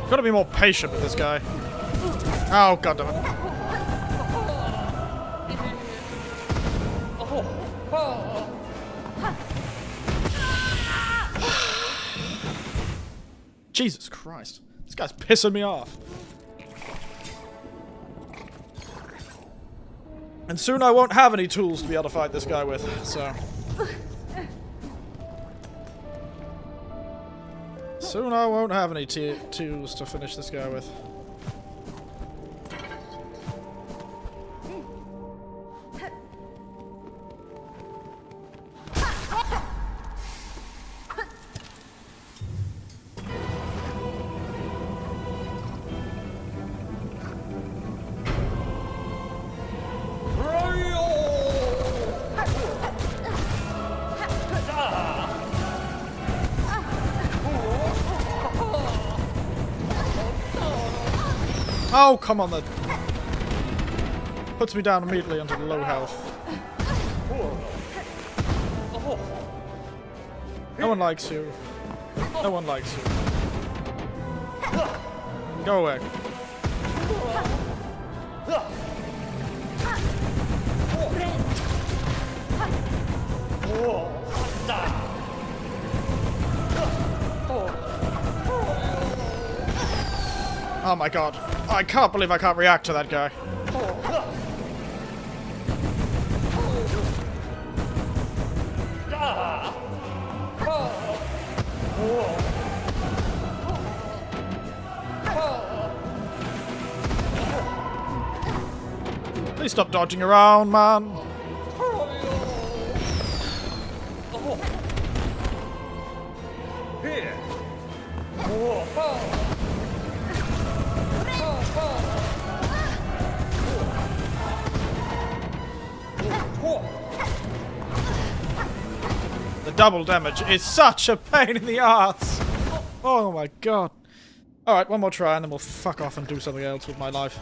Gotta be more patient with this guy. Oh, goddammit. Jesus Christ. This guy's pissing me off. And soon I won't have any tools to be able to fight this guy with, so... Soon I won't have any tools to finish this guy with. Oh, come on, that puts me down immediately onto low health. No one likes you. No one likes you. Go away. Oh my god. I can't believe I can't react to that guy. Please stop dodging around, man. The double damage is such a pain in the ass. Oh my god. Alright, one more try and then we'll fuck off and do something else with my life.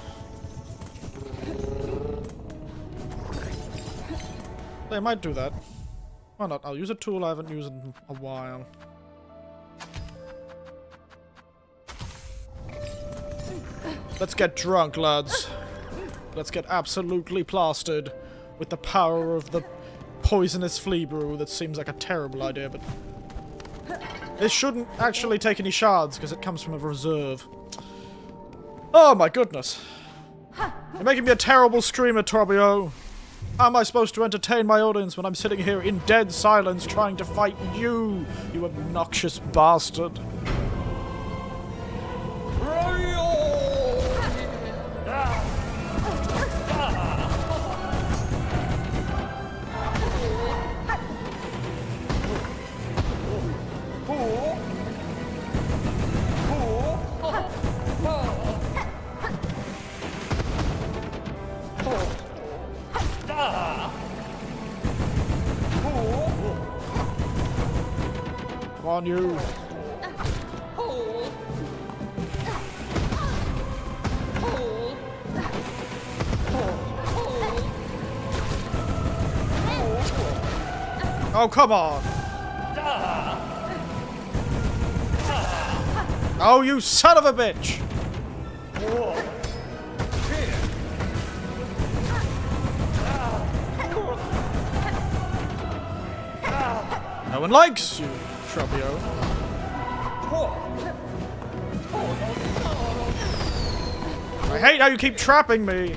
They might do that. Why not? I'll use a tool I haven't used in a while. Let's get drunk, lads. Let's get absolutely plastered with the power of the poisonous flea brew. That seems like a terrible idea, but... This shouldn't actually take any shards, because it comes from a reserve. Oh my goodness. You're making me a terrible screamer, Torbio. How am I supposed to entertain my audience when I'm sitting here in dead silence trying to fight you, you obnoxious bastard? Come on, you. Oh, come on. Oh, you son of a bitch. No one likes you, Shrubio. I hate how you keep trapping me.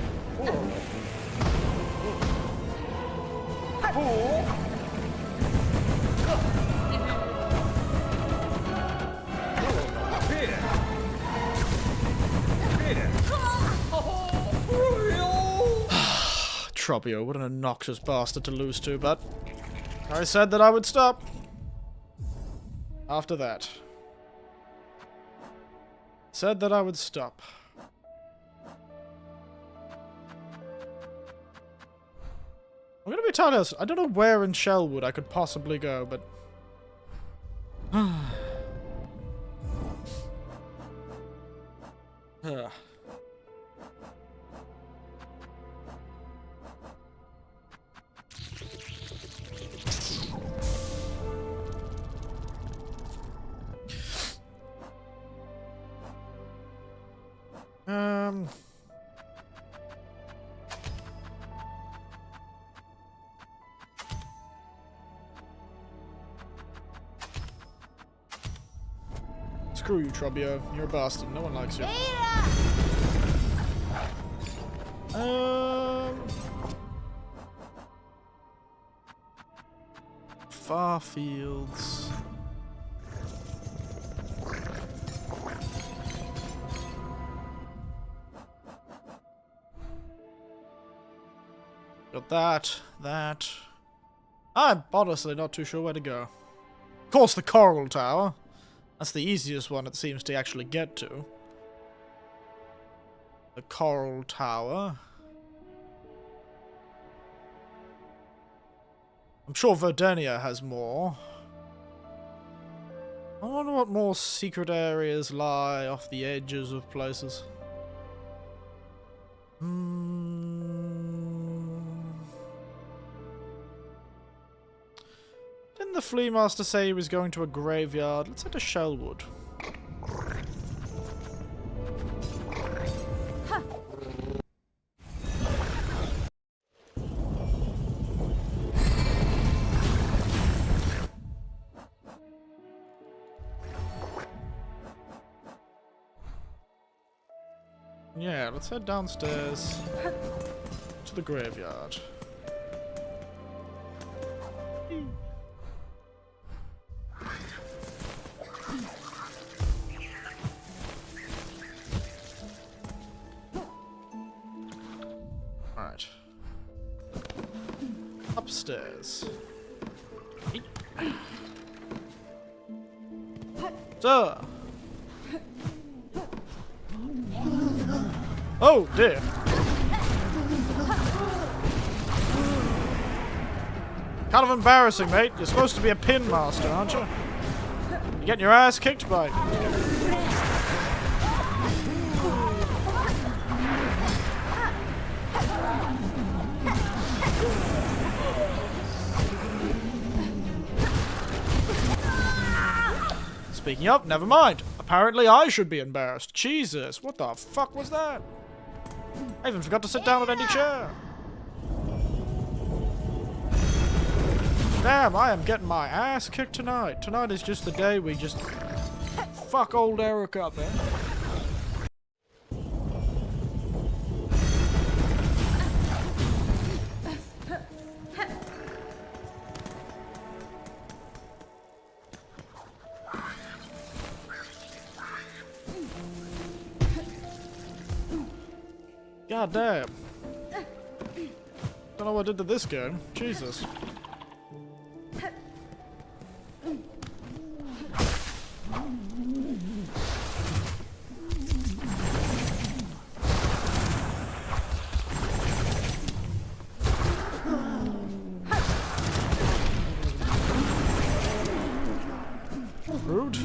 Trobbio, what an obnoxious bastard to lose to, but I said that I would stop. After that. Said that I would stop. I'm gonna be tired. I don't know where in Shellwood I could possibly go, but... Screw you, Trobbio. You're a bastard. No one likes you. Farfields. Got that. I'm honestly not too sure where to go. Of course, the Coral Tower. That's the easiest one it seems to actually get to. The Coral Tower. I'm sure Verdenia has more. I wonder what more secret areas lie off the edges of places. Didn't the Flea Master say he was going to a graveyard? Let's head to Shellwood. Yeah, let's head downstairs to the graveyard. Alright. Upstairs. Sir! Oh, dear. Kind of embarrassing, mate. You're supposed to be a pin master, aren't you? You're getting your ass kicked by it. Speaking of, never mind. Apparently I should be embarrassed. Jesus, what the fuck was that? I even forgot to sit down on any chair. Damn, I am getting my ass kicked tonight. Tonight is just the day we just fuck old Eric up, man. God damn. Don't know what I did to this game. Jesus. Rude.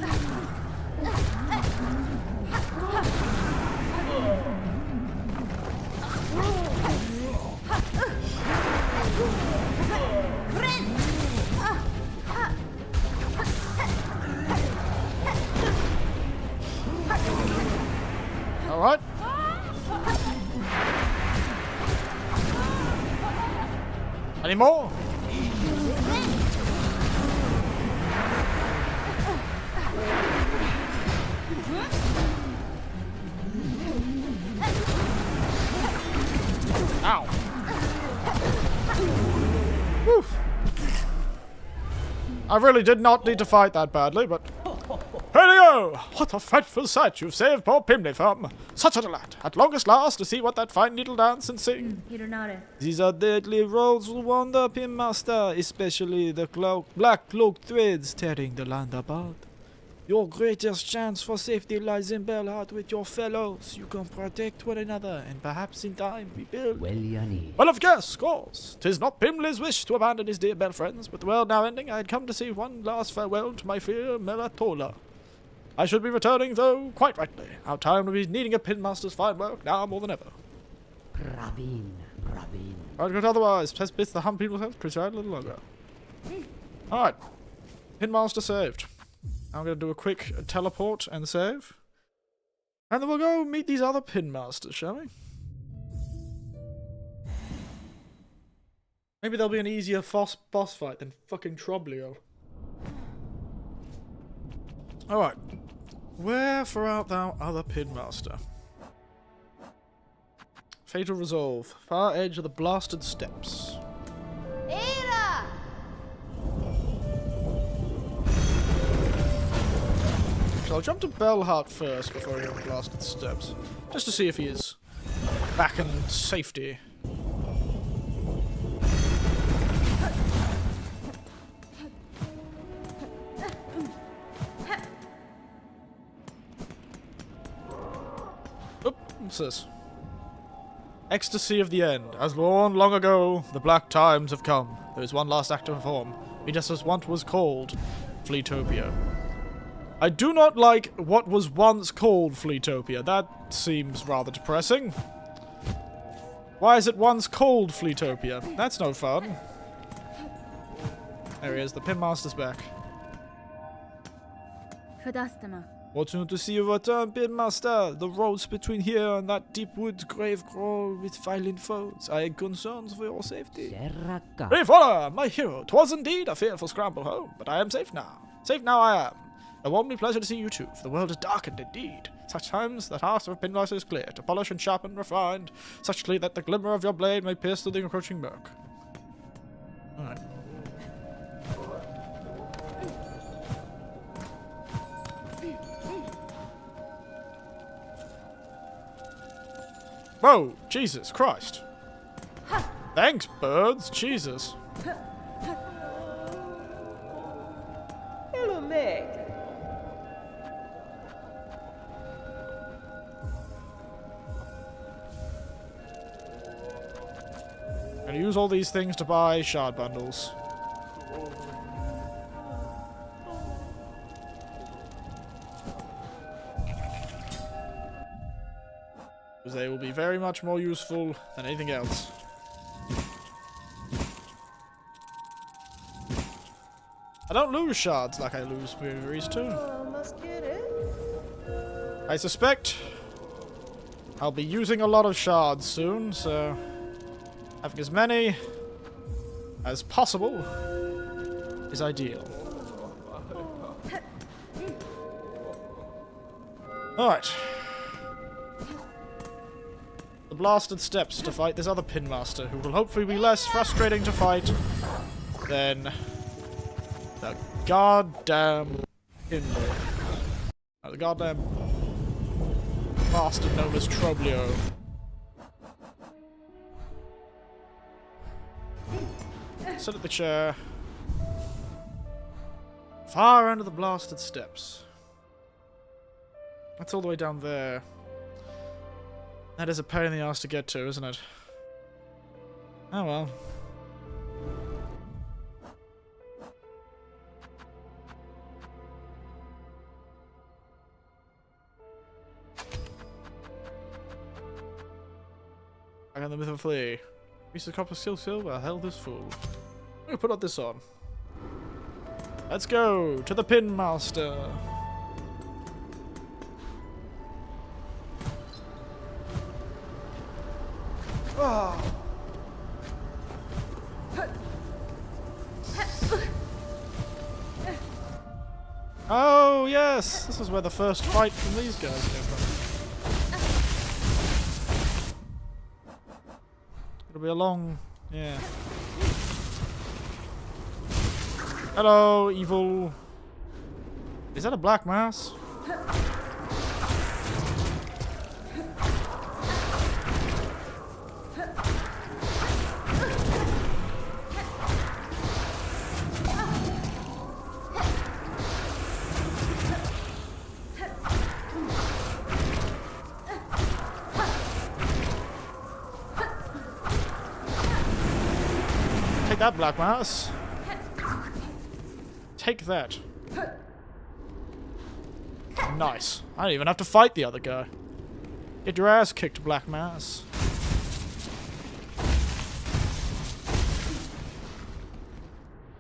All right. Any more? Ow. Whew. I really did not need to fight that badly, but Hello! What a frightful sight you've saved poor Pimley from. Such a delight, at longest last, to see what that fine needle dance and sing. These are deadly roads will wander, Pim Master, especially the black cloak threads tearing the land apart. Your greatest chance for safety lies in Belhart with your fellows. You can protect one another, and perhaps in time rebuild. Well, Yanni. Well, of course. 'Tis not Pimley's wish to abandon his dear Bell friends, but the world now ending, I had come to say one last farewell to my fair Melatola. I should be returning, though, quite rightly. Our time will be needing a pinmaster's fine work, now more than ever. Praveen. I'd good otherwise. Test bits the hump people have preserved a little longer. Alright. Pinmaster saved. I'm going to do a quick teleport and save. And then we'll go meet these other pinmasters, shall we? Maybe there'll be an easier boss fight than fucking Troblio. Alright. Wherefore art thou, other pinmaster? Fatal Resolve. Far edge of the blasted steppes. Ada! I'll jump to Belhart first before I go to blasted steppes. Just to see if he is back in safety. Oop, what's this? Ecstasy of the end. As long ago, the black times have come. There is one last act to perform. Be just as once was called Fleetopia. I do not like what was once called Fleetopia. That seems rather depressing. Why is it once called Fleetopia? That's no fun. There he is. The Pinmaster's back. Fortunate to see you return, Pinmaster. The roads between here and that deep woods grave crawl with violent foes. I had concerns for your safety. Brave Honor, my hero. 'Twas indeed a fearful scramble home, but I am safe now. Safe now I am. A warmly pleasure to see you too, for the world is darkened indeed. Such times that heart of a pinmaster is clear, to polish and sharpen, refined, such clear that the glimmer of your blade may pierce through the encroaching murk. Alright. Whoa! Jesus Christ! Thanks, birds! Jesus! Hello, Meg. I'm gonna use all these things to buy shard bundles. Because they will be very much more useful than anything else. I don't lose shards like I lose memories too. Must get it. I suspect I'll be using a lot of shards soon, so having as many as possible is ideal. Alright. The blasted steps to fight this other pinmaster, who will hopefully be less frustrating to fight than the goddamn pinball. The goddamn bastard known as Troblio. Sit at the chair. Far under the blasted steps. That's all the way down there. That is a pain in the ass to get to, isn't it? Oh well. Back on the myth of flea. Piece of copper silver held this full. I'm gonna put this on. Let's go to the Pinmaster. Oh. Oh yes, this is where the first fight from these guys came from. It'll be a long, yeah. Hello, evil. Is that a black mass? Take that, black mass. Take that. Nice. I didn't even have to fight the other guy. Get your ass kicked, black mass.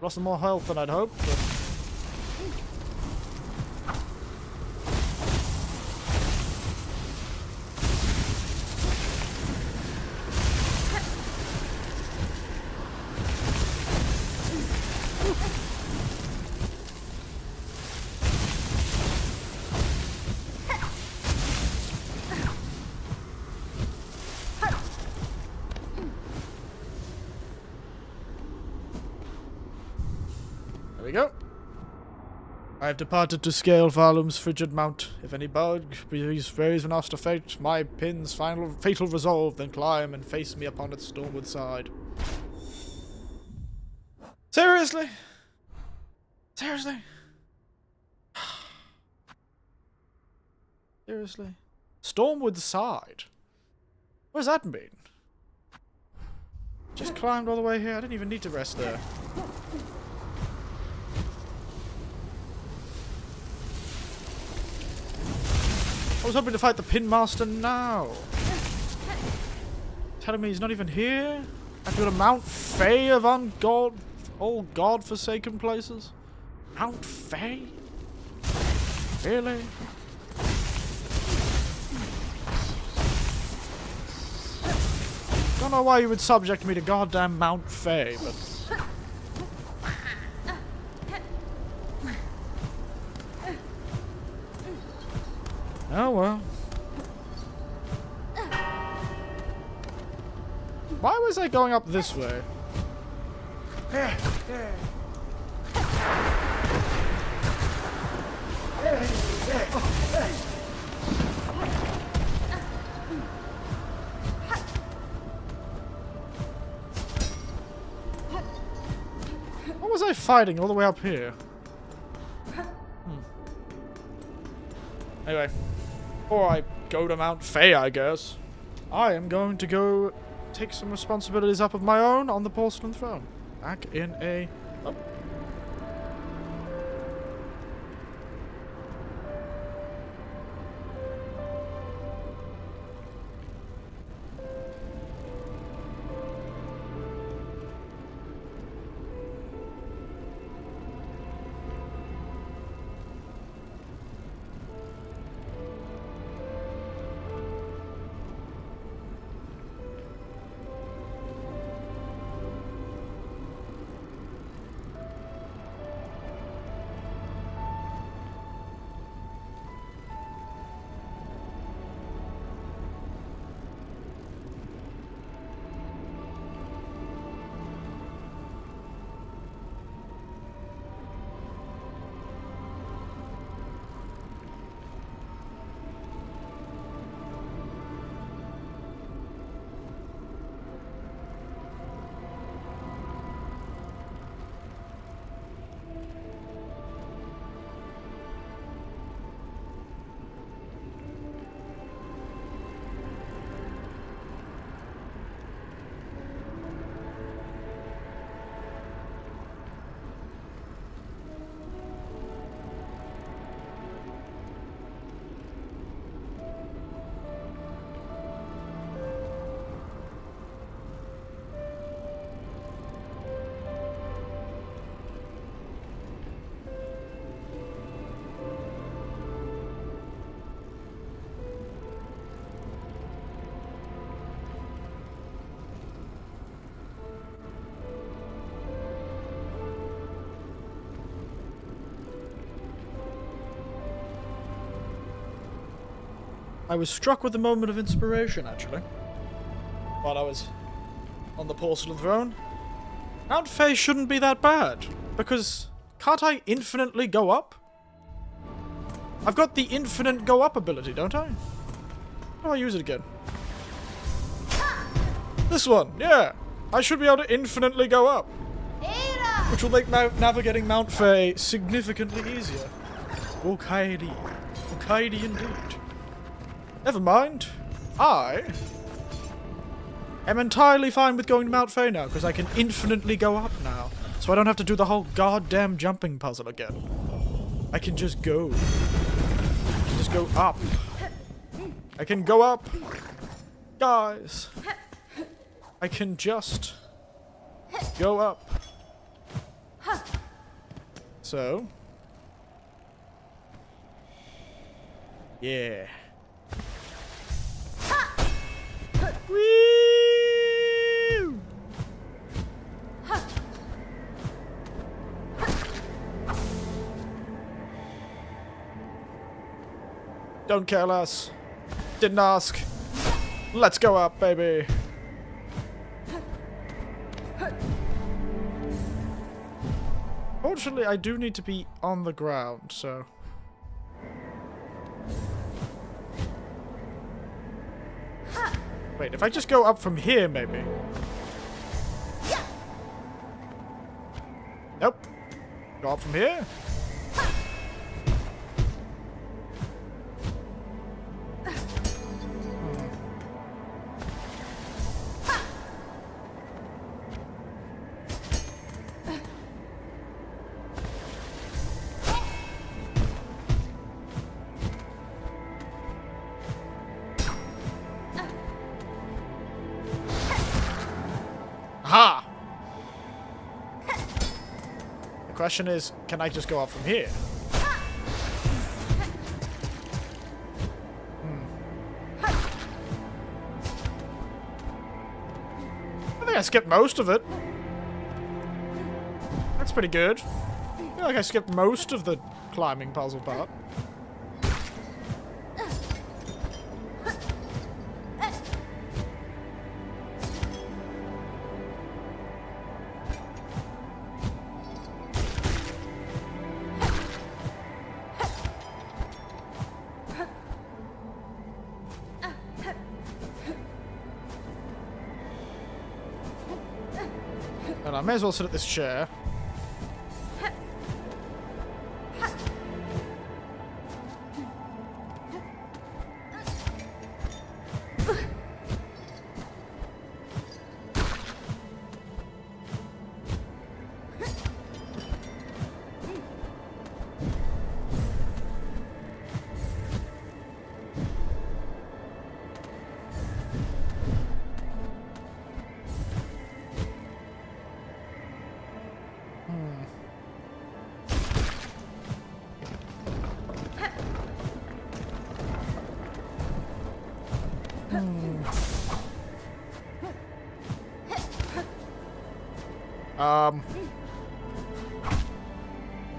Lost some more health than I'd hoped, but... There we go. I have departed to scale Valum's frigid mount. If any bug breathes raise us to fate, my pin's final fatal resolve, then climb and face me upon its stormward side. Seriously? Seriously? Seriously? Stormward side? What does that mean? Just climbed all the way here. I didn't even need to rest there. I was hoping to fight the Pin Master now. Telling me he's not even here? I have to go to Mount Fey of all god-forsaken places? Mount Fey? Really? Don't know why you would subject me to goddamn Mount Fey, but... Oh well. Why was I going up this way? What was I fighting all the way up here? Anyway. Before I go to Mount Fey, I guess, I am going to go take some responsibilities up of my own on the porcelain throne. Back in a... Oh. I was struck with a moment of inspiration, actually, while I was on the porcelain throne. Mount Fey shouldn't be that bad, because can't I infinitely go up? I've got the infinite go up ability, don't I? How do I use it again? This one, yeah. I should be able to infinitely go up. Which will make navigating Mount Faye significantly easier. Okaidi. Okaidi indeed. Never mind. I am entirely fine with going to Mount Faye now, because I can infinitely go up now. So I don't have to do the whole goddamn jumping puzzle again. I can just go. I can just go up. I can go up. Guys. I can just go up. So. Yeah. Woo! Don't kill us. Didn't ask. Let's go up, baby. Fortunately, I do need to be on the ground, so... Wait, if I just go up from here, maybe? Nope. Go up from here? Aha! The question is, can I just go up from here? I think I skipped most of it. That's pretty good. I feel like I skipped most of the climbing puzzle part. And I may as well sit at this chair.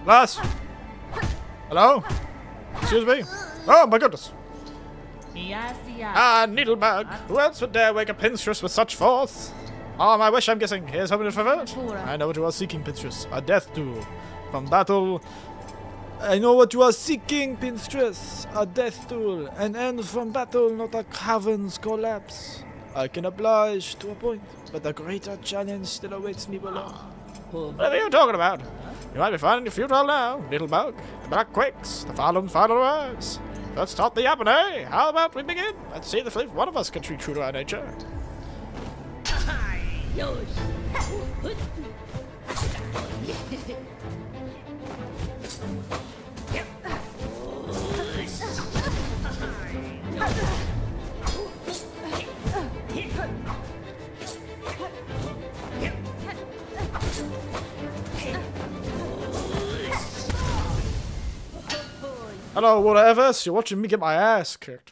Lass! Hello? Excuse me? Oh my goodness! Ah, Needlebug! Who else would dare wake a Pinstress with such force? Ah, my wish, I'm guessing. Here's hoping to fulfill it. I know what you are seeking, Pinstress. A death duel. From battle... I know what you are seeking, Pinstress. A death duel. An end from battle, not a cavern's collapse. I can oblige to a point, but a greater challenge still awaits me below. What are you talking about? You might be finding your futile now, little bug. The black quakes, the final rise. Let's start the yapping, eh? How about we begin? Let's see if one of us can treat true to our nature. Hello, whatever. You're watching me get my ass kicked.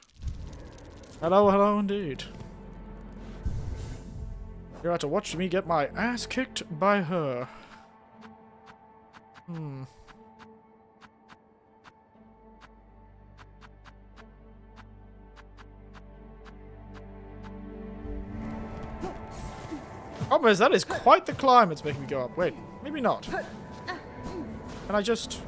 Hello, hello indeed. You're about to watch me get my ass kicked by her. Problem is, that is quite the climb it's making me go up. Wait, maybe not. Can I just...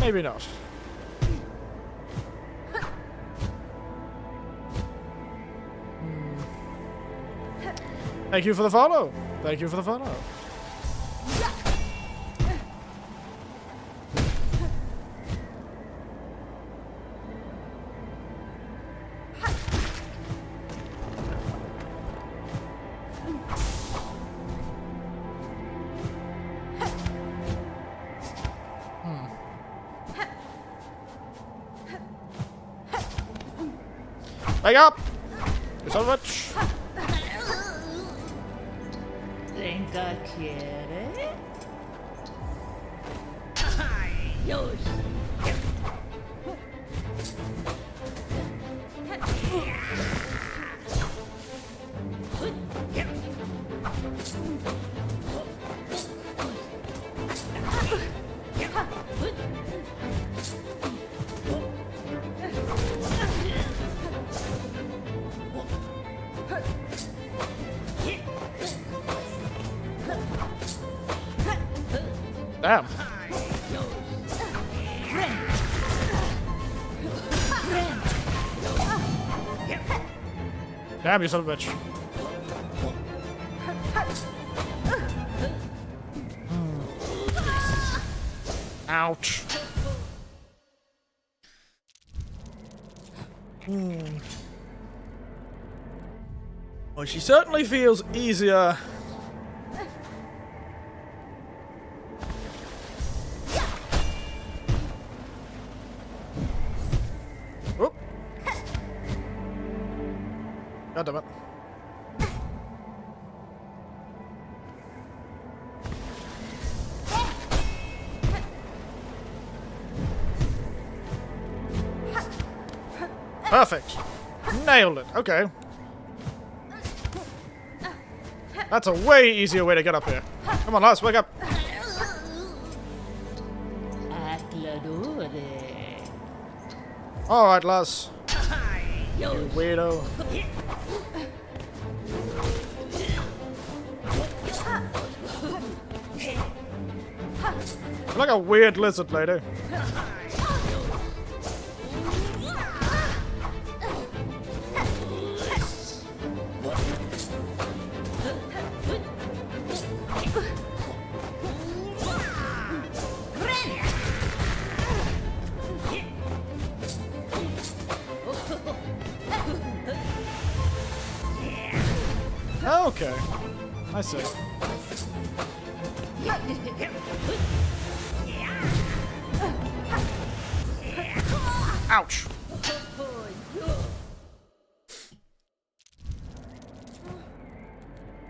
Maybe not. Thank you for the follow. Thank you for the follow. Wake up! You son of a bitch! Venga, ¿quiere? Ay, Dios. Damn. Damn, you son of a bitch. Ouch. Well, she certainly feels easier. Oop. God damn it. Perfect. Nailed it. Okay. That's a way easier way to get up here. Come on, lads, wake up. Alright, lads. You weirdo. You're like a weird lizard lady. Okay. I see. Ouch.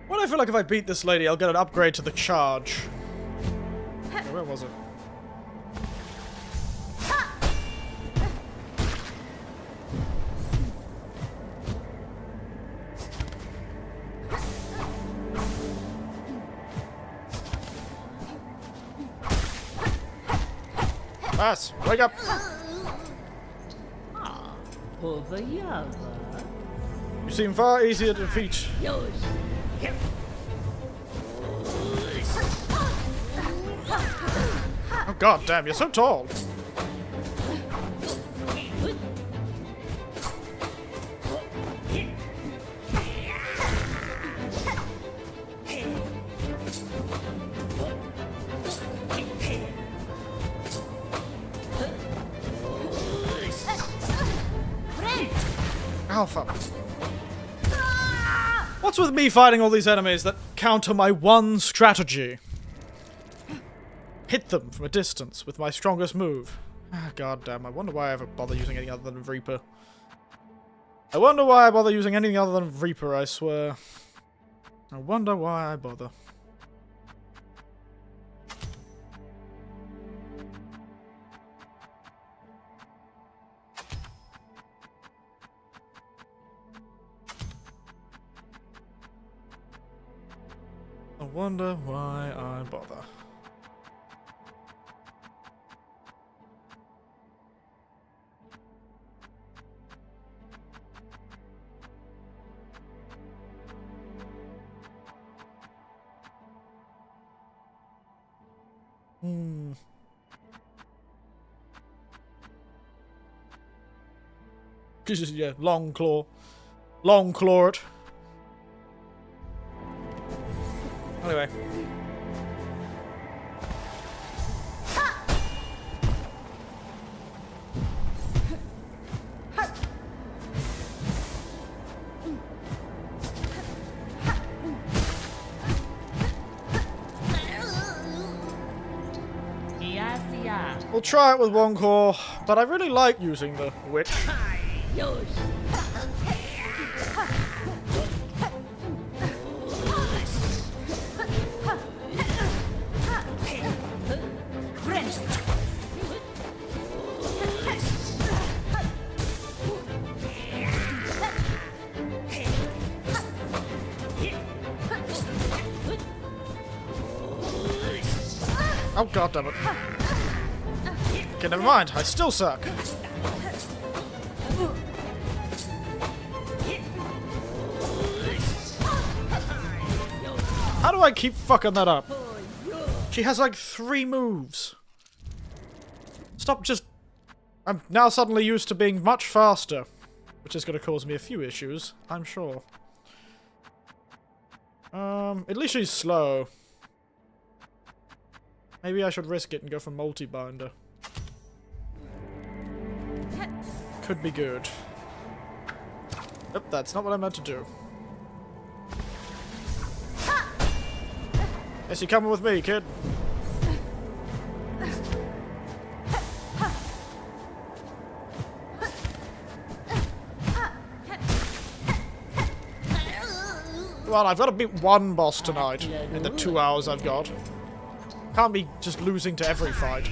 Well, I feel like if I beat this lady, I'll get an upgrade to the charge. Where was it? Lass, wake up! You seem far easier to defeat. Oh god damn, you're so tall! Alpha. What's with me fighting all these enemies that counter my one strategy? Hit them from a distance with my strongest move. Ah, god damn, I wonder why I ever bother using anything other than Reaper. I wonder why I bother using anything other than Reaper, I swear. I wonder why I bother. I wonder why I bother. Yeah, long claw. Long clawed. Anyway. We'll try it with one claw, but I really like using the witch. Oh god damn it. Okay, never mind. I still suck. How do I keep fucking that up? She has like 3 moves. Stop just... I'm now suddenly used to being much faster. Which is going to cause me a few issues, I'm sure. At least she's slow. Maybe I should risk it and go for multi-binder. Could be good. Nope, that's not what I meant to do. Yes, you coming with me, kid? Well, I've got to beat one boss tonight in the 2 hours I've got. Can't be just losing to every fight.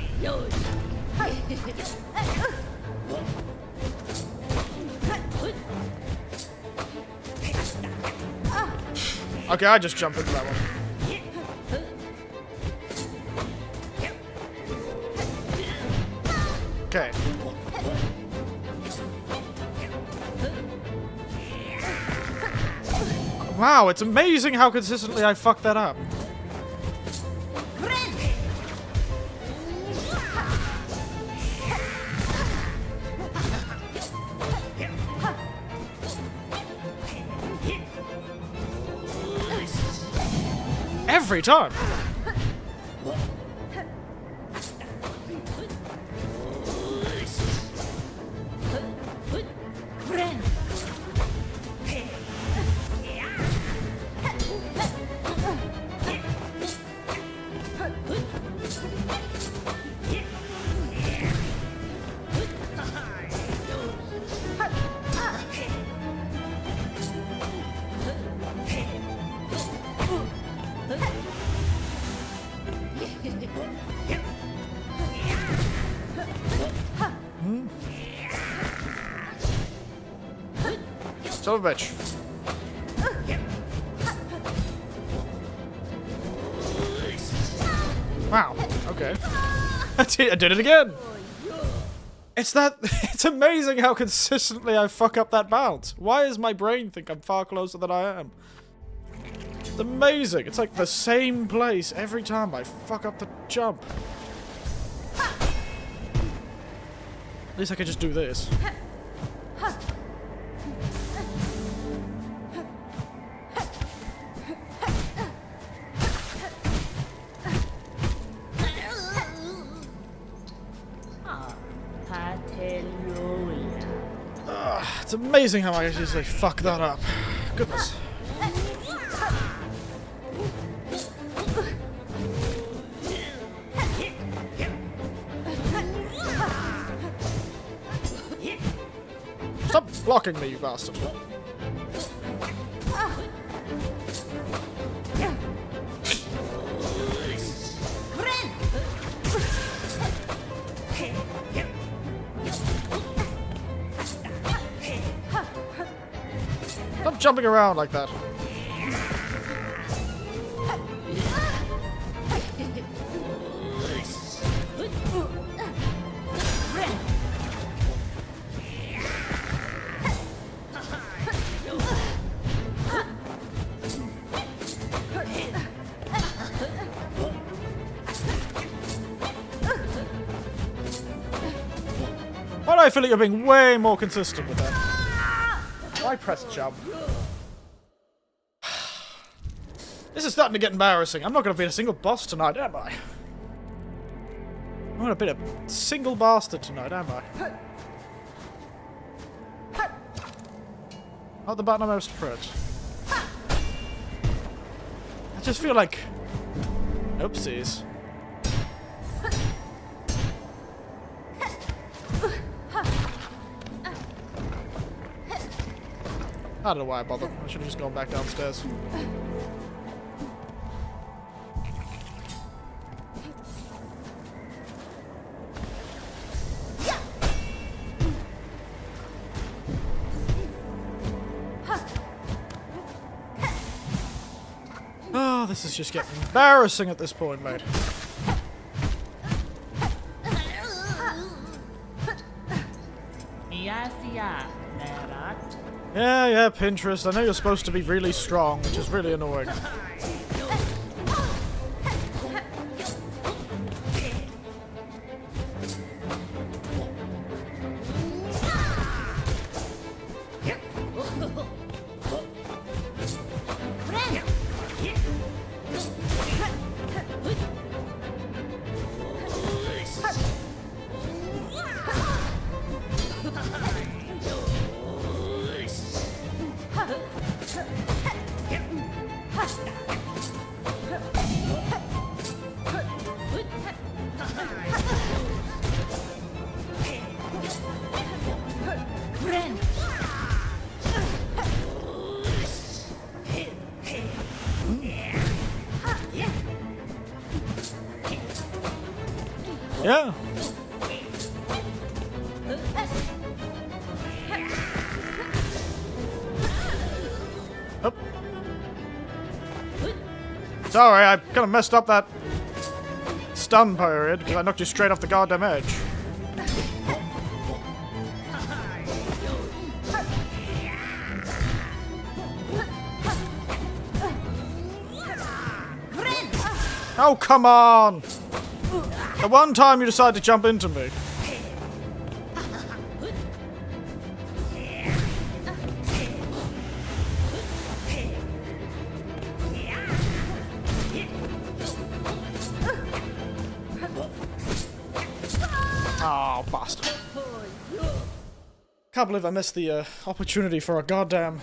Okay, I just jumped into that one. Okay. Wow, it's amazing how consistently I fuck that up. Every time. Son of a bitch. Wow, okay. I did it again! It's amazing how consistently I fuck up that bounce. Why does my brain think I'm far closer than I am? It's amazing. It's like the same place every time I fuck up the jump. At least I could just do this. It's amazing how I usually fuck that up. Goodness. Stop blocking me, you bastard. Stop jumping around like that. What do I feel like you're being way more consistent with that? Why press jump? This is starting to get embarrassing. I'm not going to beat a single boss tonight, am I? I'm going to beat a single bastard tonight, am I? Not the button I'm most to press. I just feel like... Oopsies. I don't know why I bothered. I should have just gone back downstairs. Oh, this is just getting embarrassing at this point, mate. Yeah, Pinterest. I know you're supposed to be really strong, which is really annoying. Yeah. Oh. Sorry, I kind of messed up that stun period because I knocked you straight off the goddamn edge. Oh, come on! The one time you decide to jump into me. Oh, bastard. Can't believe I missed the opportunity for a goddamn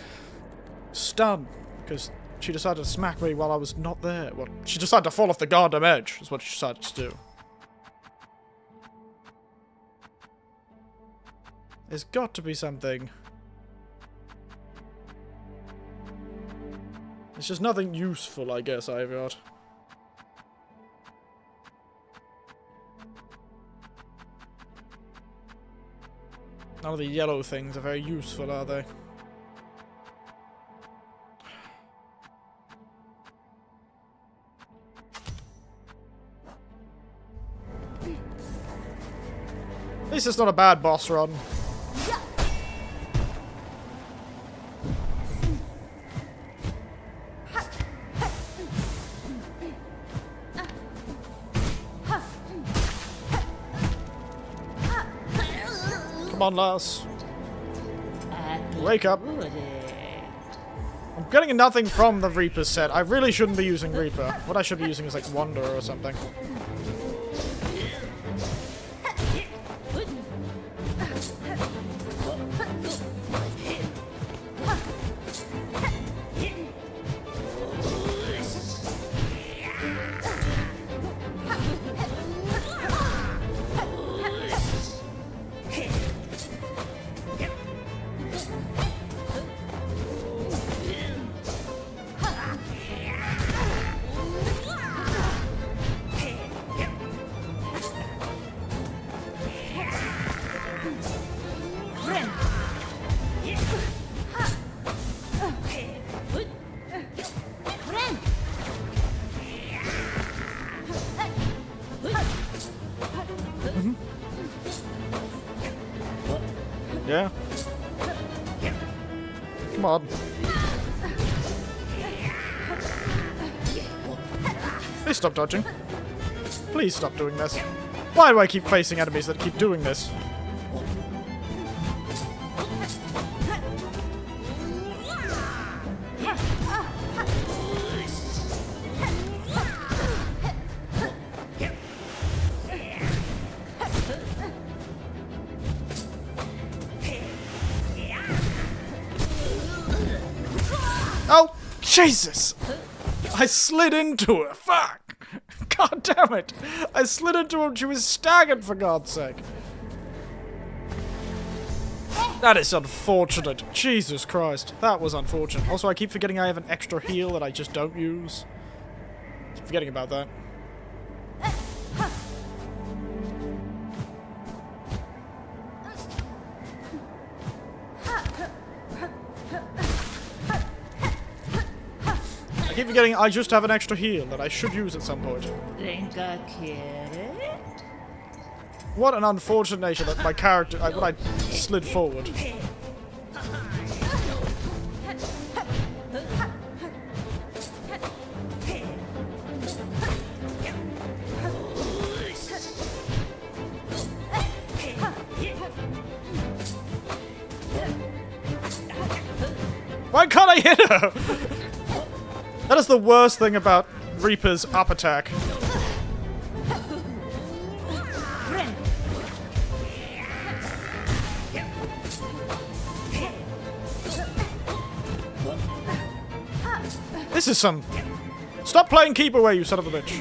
stun, because she decided to smack me while I was not there. Well, she decided to fall off the goddamn edge, is what she decided to do. There's got to be something. It's just nothing useful, I guess, I've got. None of the yellow things are very useful, are they? At least it's not a bad boss run. Come on, lass. Wake up. I'm getting nothing from the Reaper set. I really shouldn't be using Reaper. What I should be using is like Wanderer or something. Yeah. Come on. Please stop dodging. Please stop doing this. Why do I keep facing enemies that keep doing this? Oh, Jesus! I slid into her. Fuck! God damn it! I slid into her and she was staggered, for God's sake. That is unfortunate. Jesus Christ. That was unfortunate. Also, I keep forgetting I have an extra heal that I just don't use. Keep forgetting about that. I keep forgetting I just have an extra heal that I should use at some point. Nunca quiere. What an unfortunate nature that my character, when I slid forward. Why can't I hit her? That is the worst thing about Reaper's up attack. This is some... Stop playing keep away, you son of a bitch.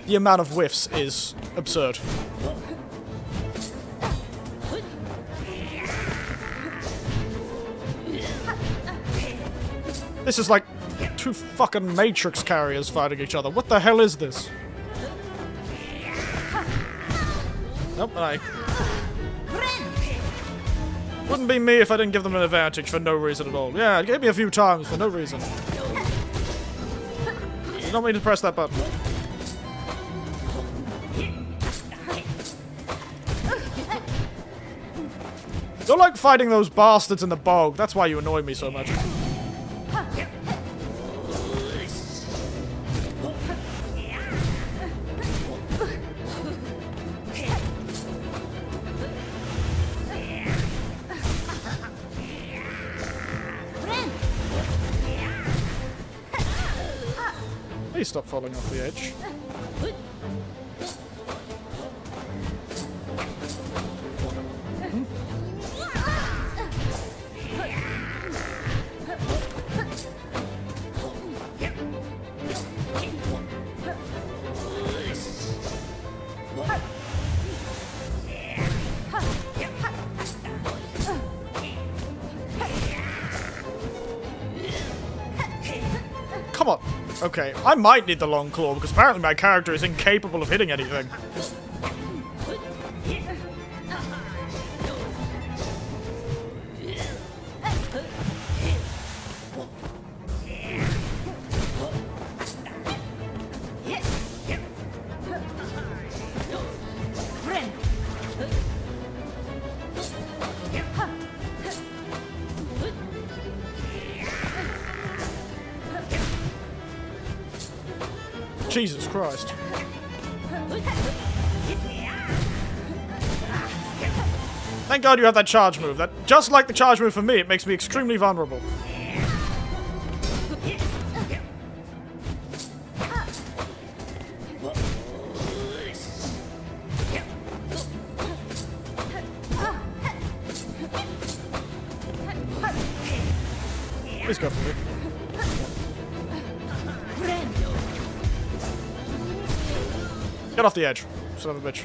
The amount of whiffs is absurd. This is like two fucking Matrix carriers fighting each other. What the hell is this? Nope, wouldn't be me if I didn't give them an advantage for no reason at all. Yeah, it gave me a few times for no reason. You don't mean to press that button. You're like fighting those bastards in the bog. That's why you annoy me so much. Please stop falling off the edge. Come on. Okay, I might need the long claw because apparently my character is incapable of hitting anything. Jesus Christ. Thank God you have that charge move. That, just like the charge move for me, it makes me extremely vulnerable. Please go for me. Get off the edge, son of a bitch.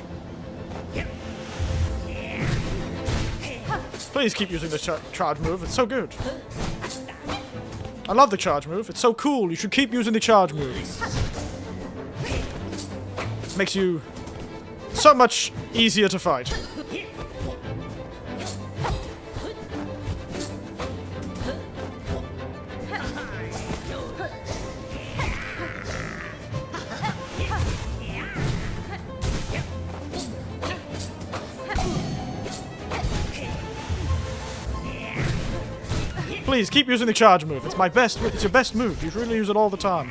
Please keep using this charge move, it's so good. I love the charge move, it's so cool, you should keep using the charge move. Makes you so much easier to fight. Please, keep using the charge move. It's my best, it's your best move. You should really use it all the time.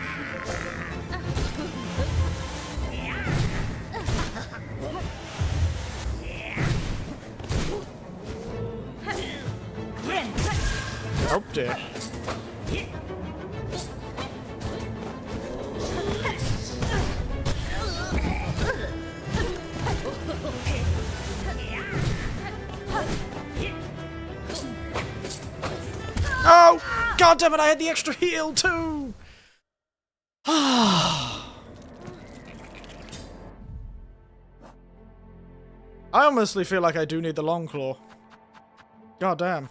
Oh dear. God damn it, I had the extra heal too! I honestly feel like I do need the long claw. God damn.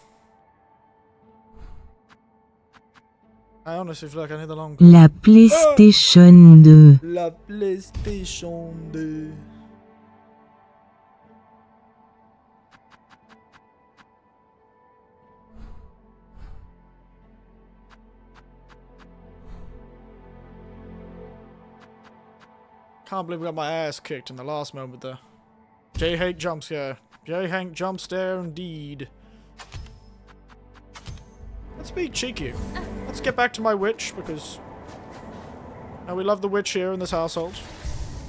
I honestly feel like I need the long claw. La PlayStation 2. La PlayStation 2. Can't believe we got my ass kicked in the last moment there. J-Hank jump scare. J-Hank jump scare indeed. Let's be cheeky. Let's get back to my witch, because we love the witch here in this household.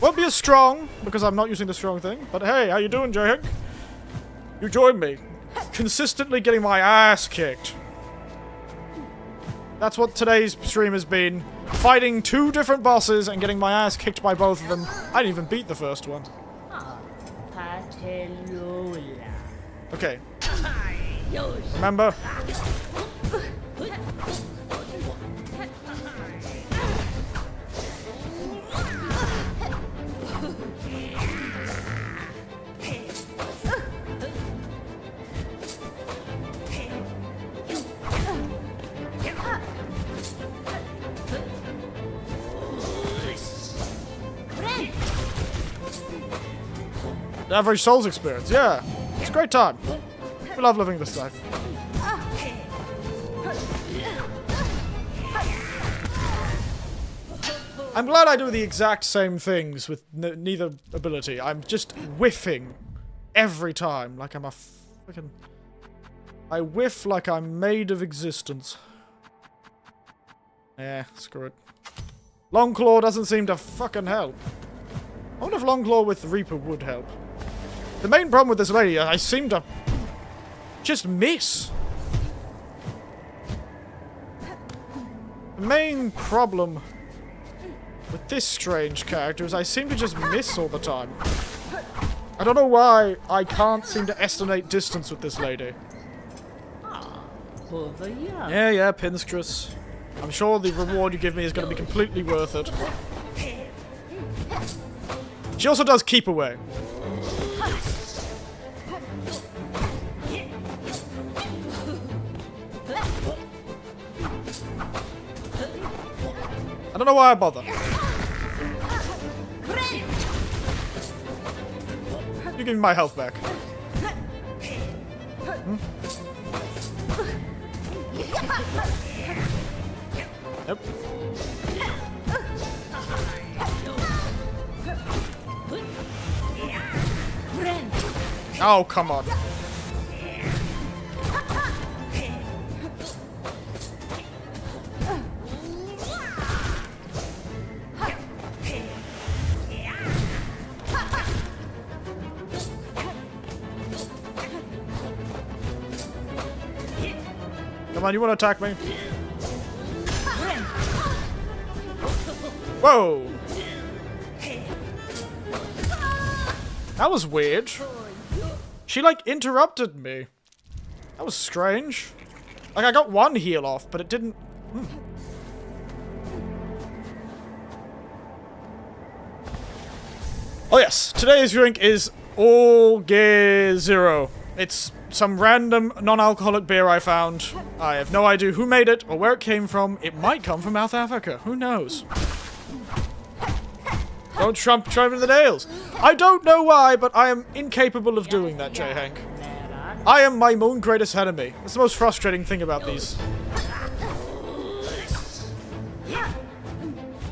Won't be as strong, because I'm not using the strong thing. But hey, how you doing, J-Hank? You joined me. Consistently getting my ass kicked. That's what today's stream has been. Fighting 2 different bosses and getting my ass kicked by both of them. I didn't even beat the first one. Okay. Remember? The average Souls experience, yeah. It's a great time. We love living this life. I'm glad I do the exact same things with neither ability. I'm just whiffing every time, like I'm a fucking... I whiff like I'm made of existence. Yeah, screw it. Longclaw doesn't seem to fucking help. I wonder if Longclaw with Reaper would help. The main problem with this lady, I seem to just miss. The main problem with this strange character is I seem to just miss all the time. I don't know why I can't seem to estimate distance with this lady. Yeah, Pinstress. I'm sure the reward you give me is going to be completely worth it. She also does keep away. I don't know why I bother. You give me my health back. Hmm? Nope. Oh, come on. Come on, you want to attack me? Whoa! That was weird. She, like, interrupted me. That was strange. Like, I got one heal off, but it didn't... Oh yes, today's drink is All Gear Zero. It's some random non-alcoholic beer I found. I have no idea who made it or where it came from. It might come from South Africa. Who knows? Don't try me in the nails. I don't know why, but I am incapable of doing that, J-Hank. I am my own greatest enemy. That's the most frustrating thing about these.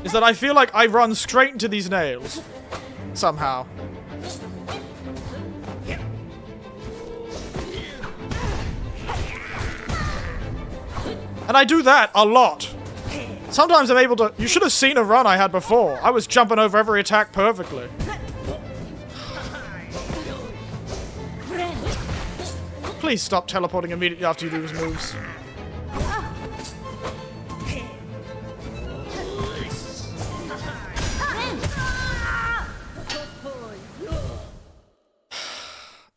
Is that I feel like I run straight into these nails. Somehow. And I do that a lot. Sometimes I'm able to... You should have seen a run I had before. I was jumping over every attack perfectly. Please stop teleporting immediately after you do his moves.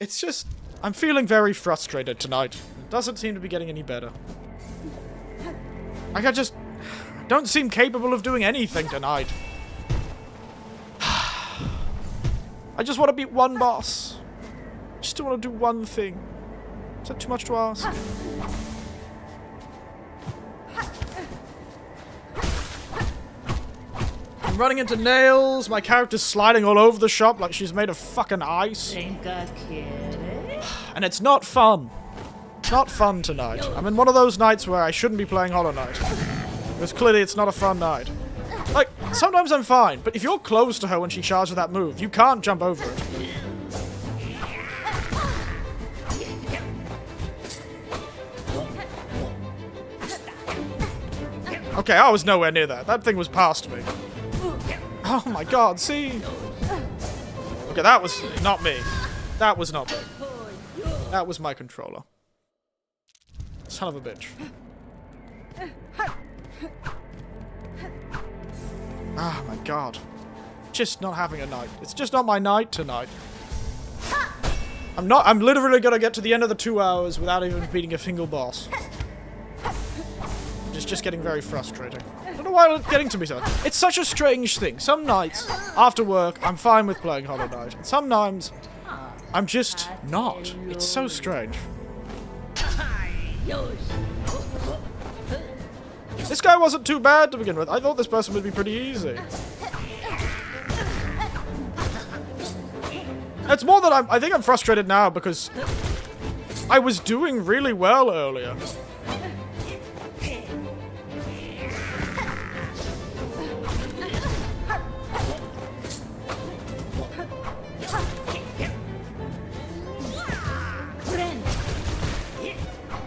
It's just... I'm feeling very frustrated tonight. It doesn't seem to be getting any better. Like, I just don't seem capable of doing anything tonight. I just want to beat one boss. I just want to do one thing. Is that too much to ask? I'm running into nails. My character's sliding all over the shop like she's made of fucking ice. And it's not fun. It's not fun tonight. I'm in one of those nights where I shouldn't be playing Hollow Knight. Because clearly it's not a fun night. Like, sometimes I'm fine, but if you're close to her when she charges that move, you can't jump over it. Okay, I was nowhere near that. That thing was past me. Oh my god, see? Okay, that was not me. That was not me. That was my controller. Son of a bitch. Ah, my god. Just not having a night. It's just not my night tonight. I'm literally gonna get to the end of the 2 hours without even beating a single boss. It's just getting very frustrating. I don't know why it's getting to me so. It's such a strange thing. Some nights, after work, I'm fine with playing Hollow Knight. And sometimes, I'm just not. It's so strange. This guy wasn't too bad to begin with. I thought this person would be pretty easy. It's more that I think I'm frustrated now because I was doing really well earlier.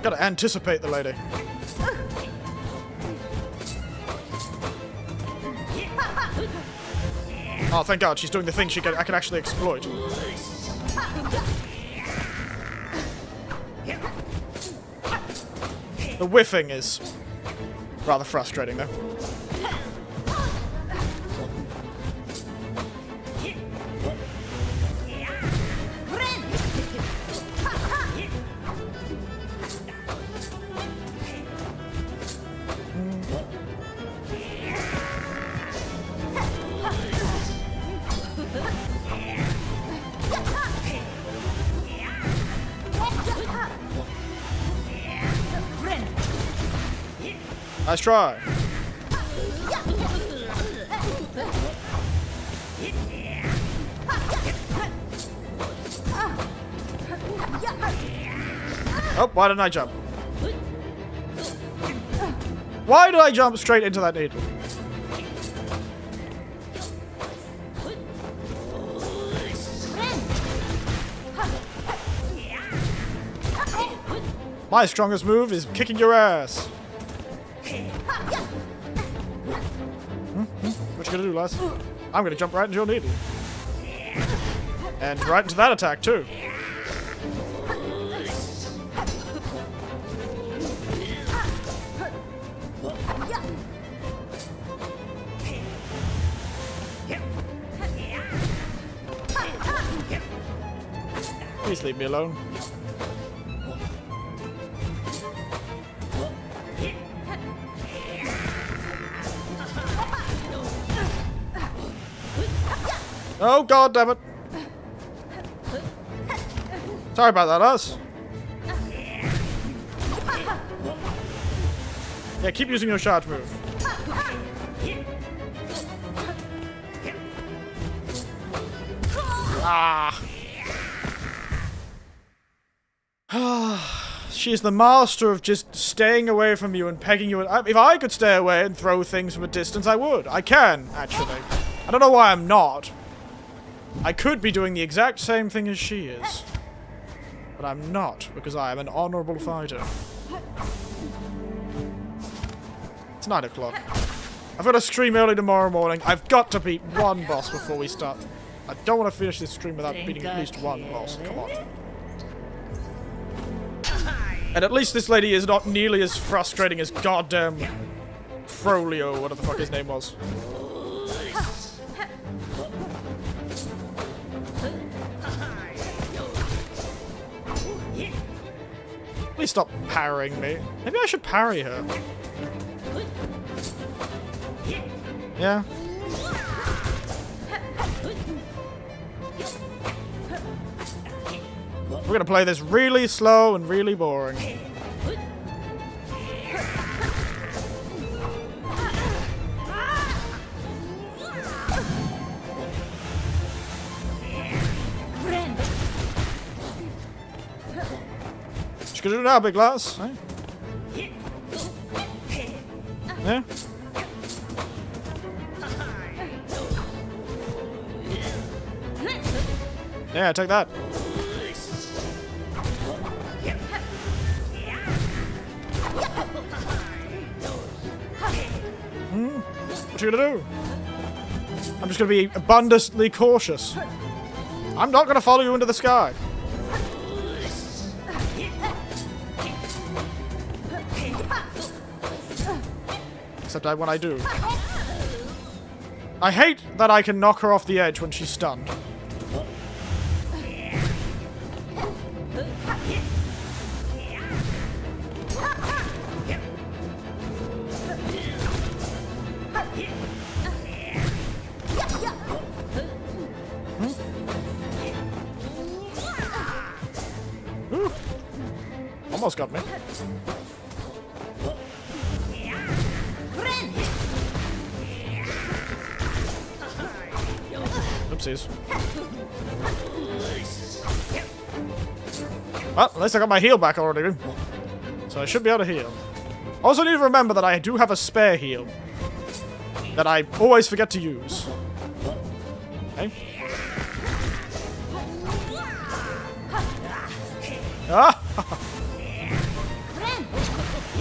Gotta anticipate the lady. Oh, thank God, she's doing the thing I can actually exploit. The whiffing is rather frustrating, though. Nice try. Oh, why didn't I jump? Why did I jump straight into that needle? My strongest move is kicking your ass. What you gonna do, lass? I'm gonna jump right into your needle. And right into that attack, too. Please leave me alone. Oh, God damn it. Sorry about that, us. Yeah, keep using your charge move. Ah. She's the master of just staying away from you and pegging you. If I could stay away and throw things from a distance, I would. I can, actually. I don't know why I'm not. I could be doing the exact same thing as she is. But I'm not, because I am an honorable fighter. It's 9 o'clock. I've got to stream early tomorrow morning. I've got to beat one boss before we start. I don't want to finish this stream without beating at least one boss. Come on. And at least this lady is not nearly as frustrating as goddamn Frolio, whatever the fuck his name was. Please stop parrying me. Maybe I should parry her. Yeah. We're gonna play this really slow and really boring. What you gonna do now, big lass? Eh? Yeah? Yeah, take that. What you gonna do? I'm just gonna be abundantly cautious. I'm not gonna follow you into the sky. Except when I do. I hate that I can knock her off the edge when she's stunned. Ooh. Almost got me. Oopsies. Well, at least I got my heal back already. So I should be able to heal. Also need to remember that I do have a spare heal. That I always forget to use. Okay. Ah!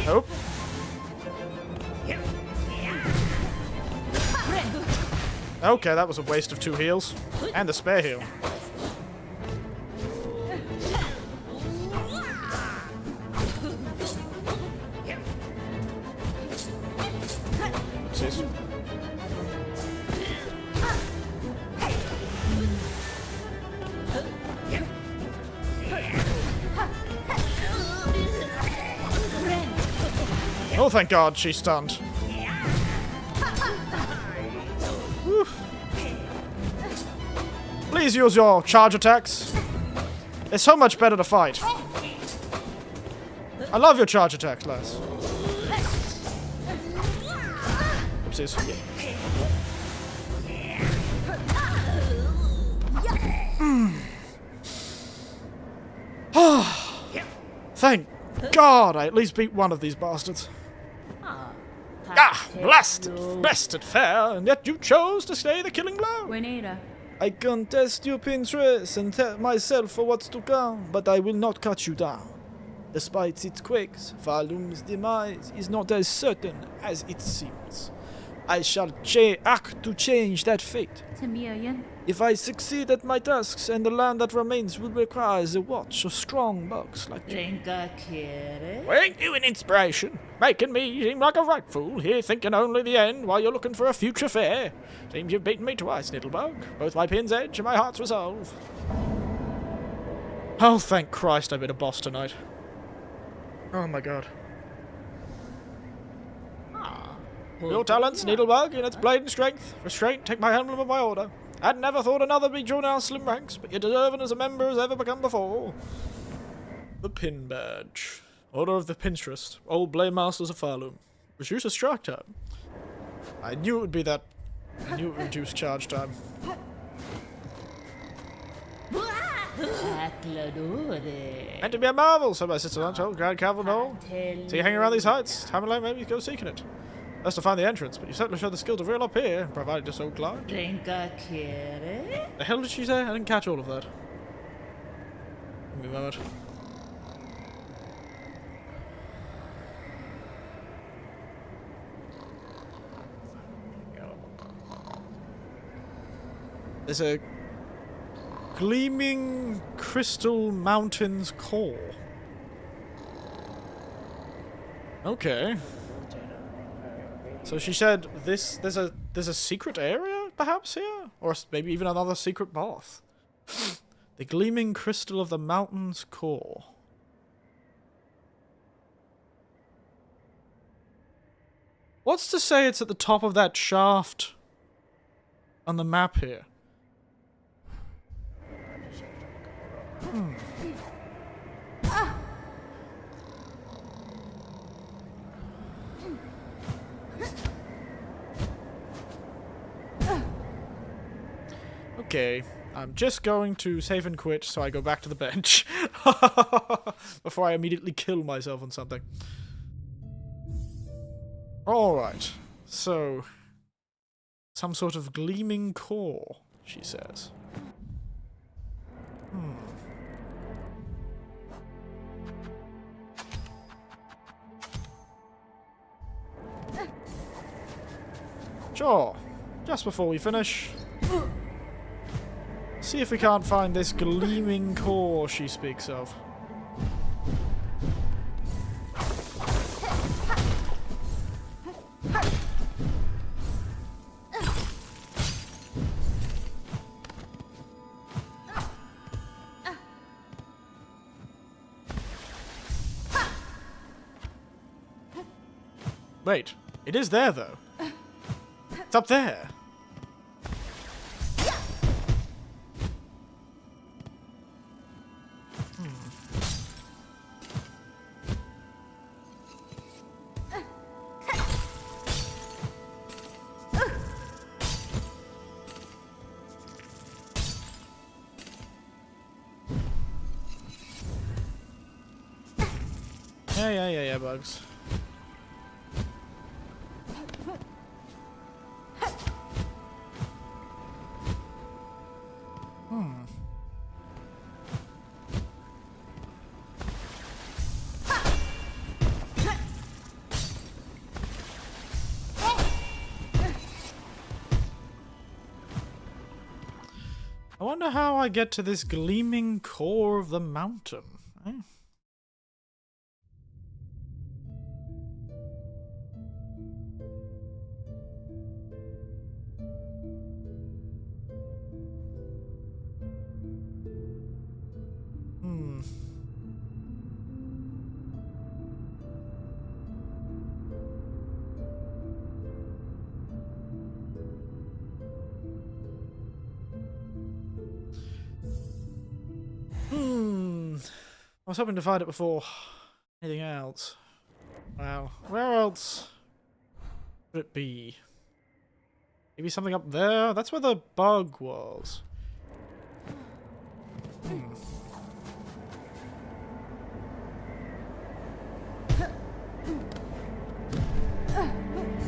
Nope. Okay, that was a waste of 2 heals. And a spare heal. Oopsies. Oh, thank God, she's stunned. Whew. Please use your charge attacks. It's so much better to fight. I love your charge attacks, lass. Oopsies. Thank God I at least beat one of these bastards. Ah, blasted fair, and yet you chose to stay the killing blow. I contest your Pinterest and tell myself for what's to come, but I will not cut you down. Despite its quakes, Falum's demise is not as certain as it seems. I shall act to change that fate. If I succeed at my tasks, and the land that remains will require the watch of strong bugs like you. Well, ain't you an inspiration? Making me seem like a right fool, here thinking only the end while you're looking for a future fair. Seems you've beaten me twice, Nittlebug. Both my pin's edge and my heart's resolve. Oh, thank Christ I've been a boss tonight. Oh my God. Your talents, Needlebug, in its blade and strength. Restraint, take my emblem of my order. I'd never thought another be join our slim ranks, but you're deserving as a member as ever become before. The Pin Badge. Order of the Pinterest. Old Blade Masters of Falum. Reduce a strike time. I knew it would be that. I knew it would reduce charge time. Meant to be a marvel, said my sister Lunch. Grand Cavern Hall. See you hanging around these heights. Time alone, maybe go seeking it. Best to find the entrance, but you certainly show the skill to reel up here, provided you're so inclined. The hell did she say? I didn't catch all of that. Give me a moment. There's a gleaming crystal mountain's core. Okay. So she said this there's a secret area perhaps here, or maybe even another secret path. The gleaming crystal of the mountain's core. What's to say it's at the top of that shaft on the map here? Okay, I'm just going to save and quit so I go back to the bench before I immediately kill myself on something. Alright, so some sort of gleaming core, she says. Sure, just before we finish, see if we can't find this gleaming core she speaks of. Wait, it is there though. It's up there. Yeah, bugs. I wonder how I get to this gleaming core of the mountain. Eh? I was hoping to find it before anything else. Well, where else would it be? Maybe something up there? That's where the bug was.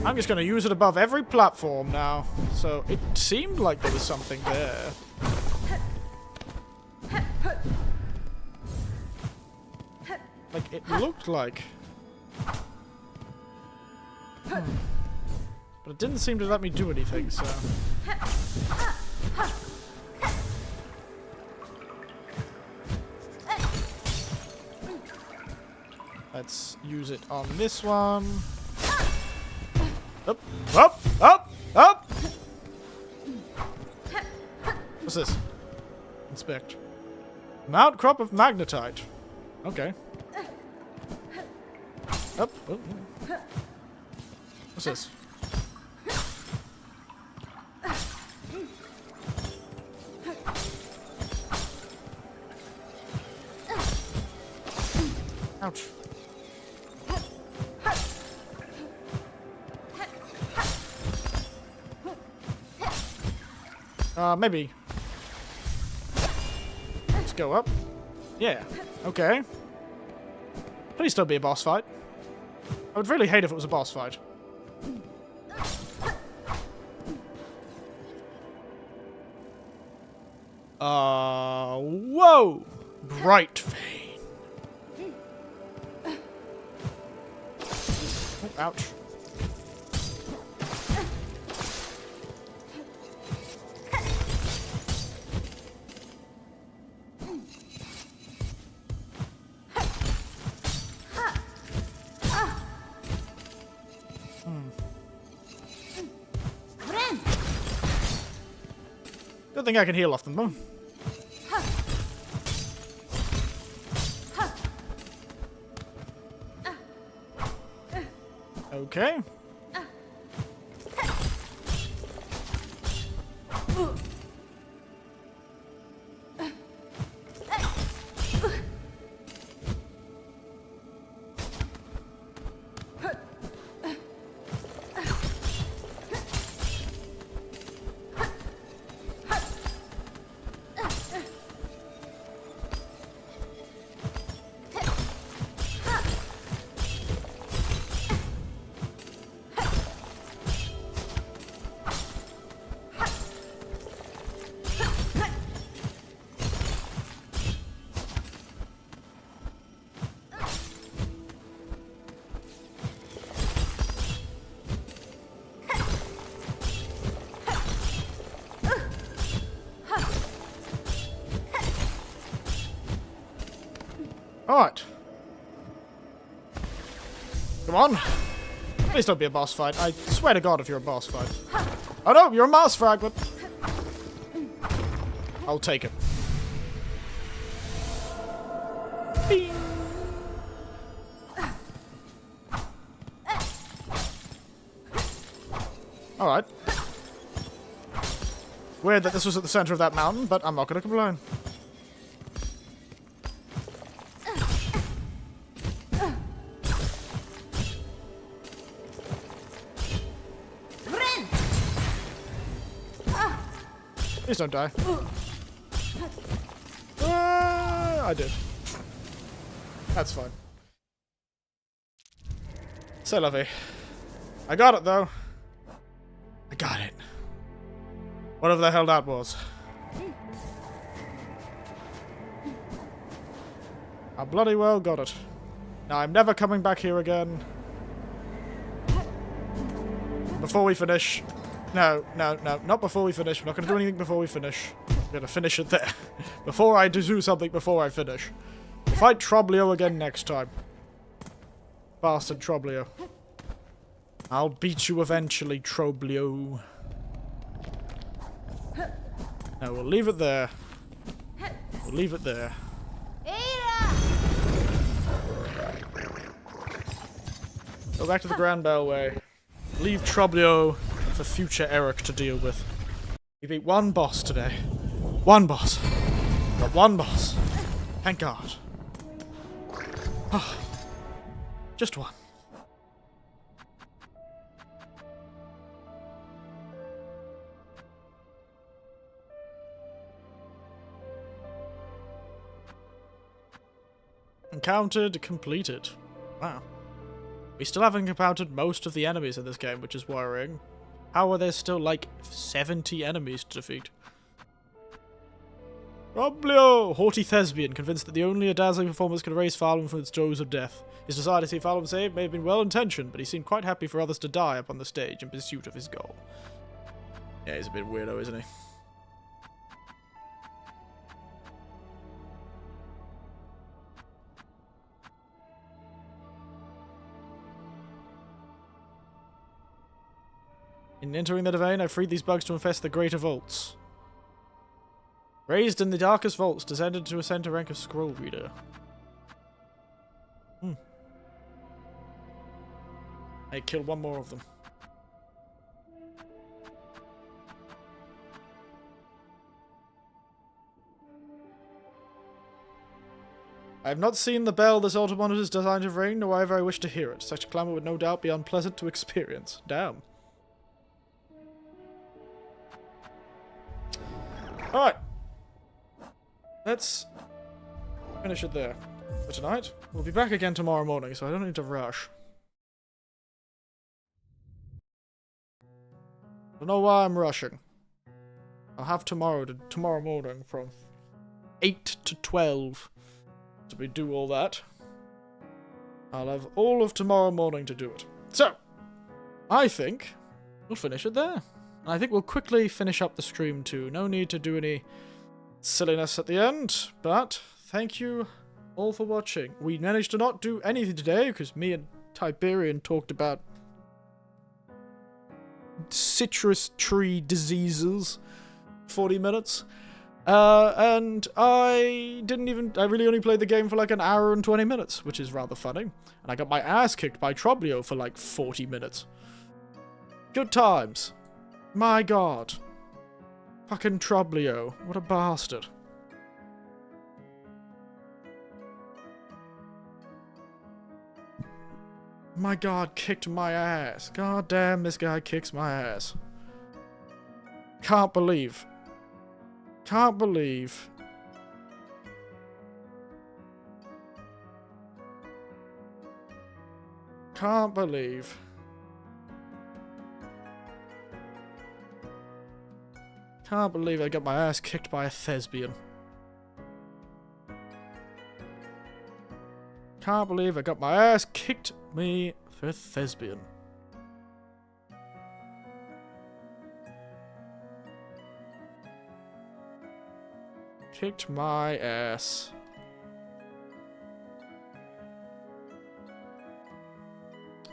I'm just going to use it above every platform now. So it seemed like there was something there. Like, it looked like. But it didn't seem to let me do anything, so. Let's use it on this one. Up, up, up, up! What's this? Inspect. Mount crop of magnetite. Okay. Up. Oh. What's this? Ouch. Maybe. Let's go up. Yeah. Okay. Please don't be a boss fight. I would really hate if it was a boss fight. Whoa! Bright vein. Oh, ouch. Good thing I can heal off them, though. Okay. Alright. Come on. Please don't be a boss fight. I swear to God if you're a boss fight. Oh no, you're a mouse fragment. I'll take it. Bing. Alright. Weird that this was at the center of that mountain, but I'm not going to complain. Please don't die. I did. That's fine. C'est la vie. I got it, though. I got it. Whatever the hell that was. I bloody well got it. Now, I'm never coming back here again. Before we finish... No, not before we finish. We're not going to do anything before we finish. We're going to finish it there. Before I do something before I finish. We'll fight Troblio again next time. Bastard Troblio. I'll beat you eventually, Troblio. No, we'll leave it there. We'll leave it there. Go back to the Grand Bellway. Leave Troblio for future Eric to deal with. We beat one boss today. One boss. Got one boss. Thank God. Oh, just one. Encountered completed. Wow. We still haven't encountered most of the enemies in this game, which is worrying. How are there still, like, 70 enemies to defeat? Roblio! Haughty thespian, convinced that the only a dazzling performance can erase Farlam from its jaws of death. His desire to see Farlam saved may have been well-intentioned, but he seemed quite happy for others to die upon the stage in pursuit of his goal. Yeah, he's a bit weirdo, isn't he? In entering the domain, I freed these bugs to infest the greater vaults. Raised in the darkest vaults, descended to ascend to rank of scroll reader. I killed one more of them. I have not seen the bell this Autobot is designed to ring, nor ever I wish to hear it. Such a clamour would no doubt be unpleasant to experience. Damn. Alright. Let's finish it there for tonight. We'll be back again tomorrow morning, so I don't need to rush. Don't know why I'm rushing. I'll have tomorrow morning from 8 to 12 to do all that. I'll have all of tomorrow morning to do it. So, I think we'll finish it there. I think we'll quickly finish up the stream too. No need to do any silliness at the end, but thank you all for watching. We managed to not do anything today because me and Tiberian talked about citrus tree diseases 40 minutes. And I really only played the game for like an hour and 20 minutes, which is rather funny. And I got my ass kicked by Troblio for like 40 minutes. Good times. My God. Fucking Troblio. What a bastard. My god, kicked my ass. God damn, this guy kicks my ass. Can't believe. Can't believe. Can't believe. Can't believe I got my ass kicked by a thespian. Can't believe I got my ass kicked me for a thespian. Kicked my ass.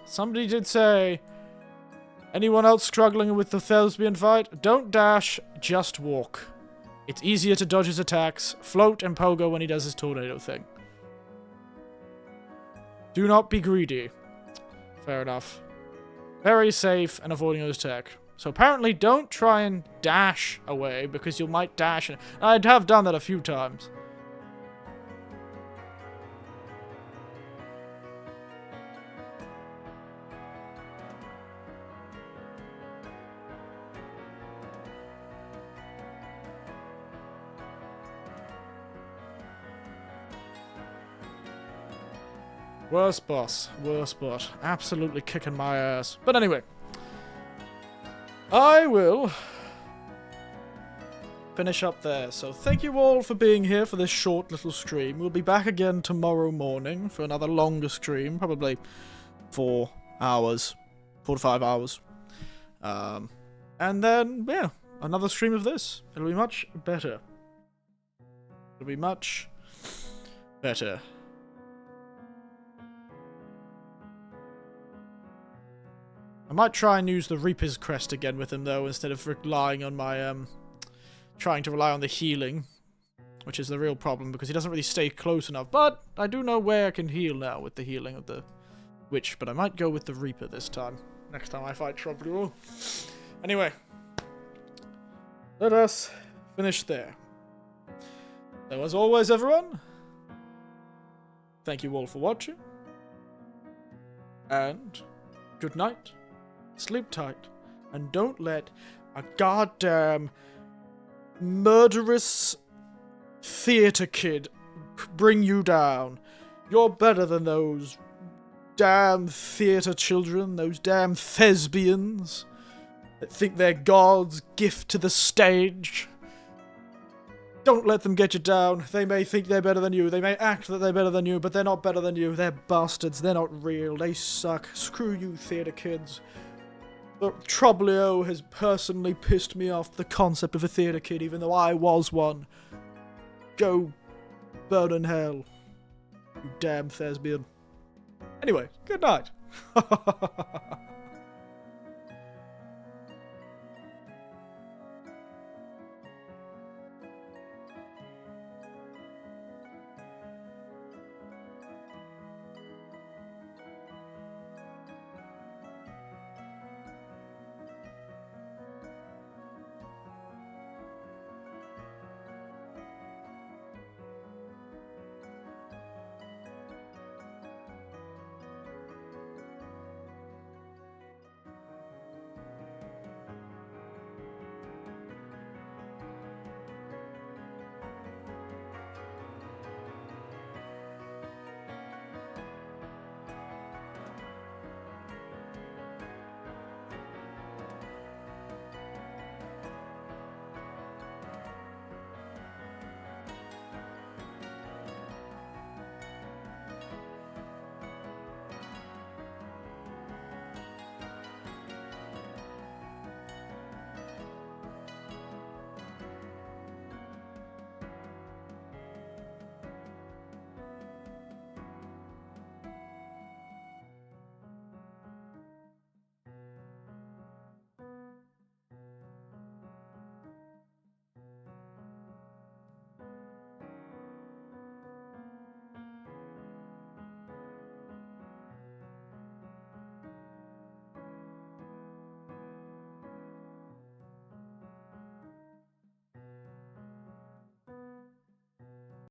Somebody did say, anyone else struggling with the thespian fight? Don't dash, just walk. It's easier to dodge his attacks. Float and pogo when he does his tornado thing. Do not be greedy. Fair enough. Very safe and avoiding his attack. So apparently don't try and dash away because you might dash. I have done that a few times. Worst boss. Worst boss. Absolutely kicking my ass. But anyway. I will finish up there. So thank you all for being here for this short little stream. We'll be back again tomorrow morning for another longer stream. Probably 4 hours. 4 to 5 hours. And then, yeah, another stream of this. It'll be much better. It'll be much better. I might try and use the Reaper's Crest again with him, though, instead of relying on my, trying to rely on the healing, which is the real problem, because he doesn't really stay close enough. But I do know where I can heal now with the healing of the Witch, but I might go with the Reaper this time, next time I fight Troubledoor. Anyway, let us finish there. So, as always, everyone, thank you all for watching, and good night. Sleep tight, and don't let a goddamn murderous theater kid bring you down. You're better than those damn theater children, those damn thespians that think they're God's gift to the stage. Don't let them get you down. They may think they're better than you. They may act that they're better than you, but they're not better than you. They're bastards. They're not real. They suck. Screw you, theater kids. But Troblio has personally pissed me off the concept of a theater kid, even though I was one. Go burn in hell, you damn thespian. Anyway, good night.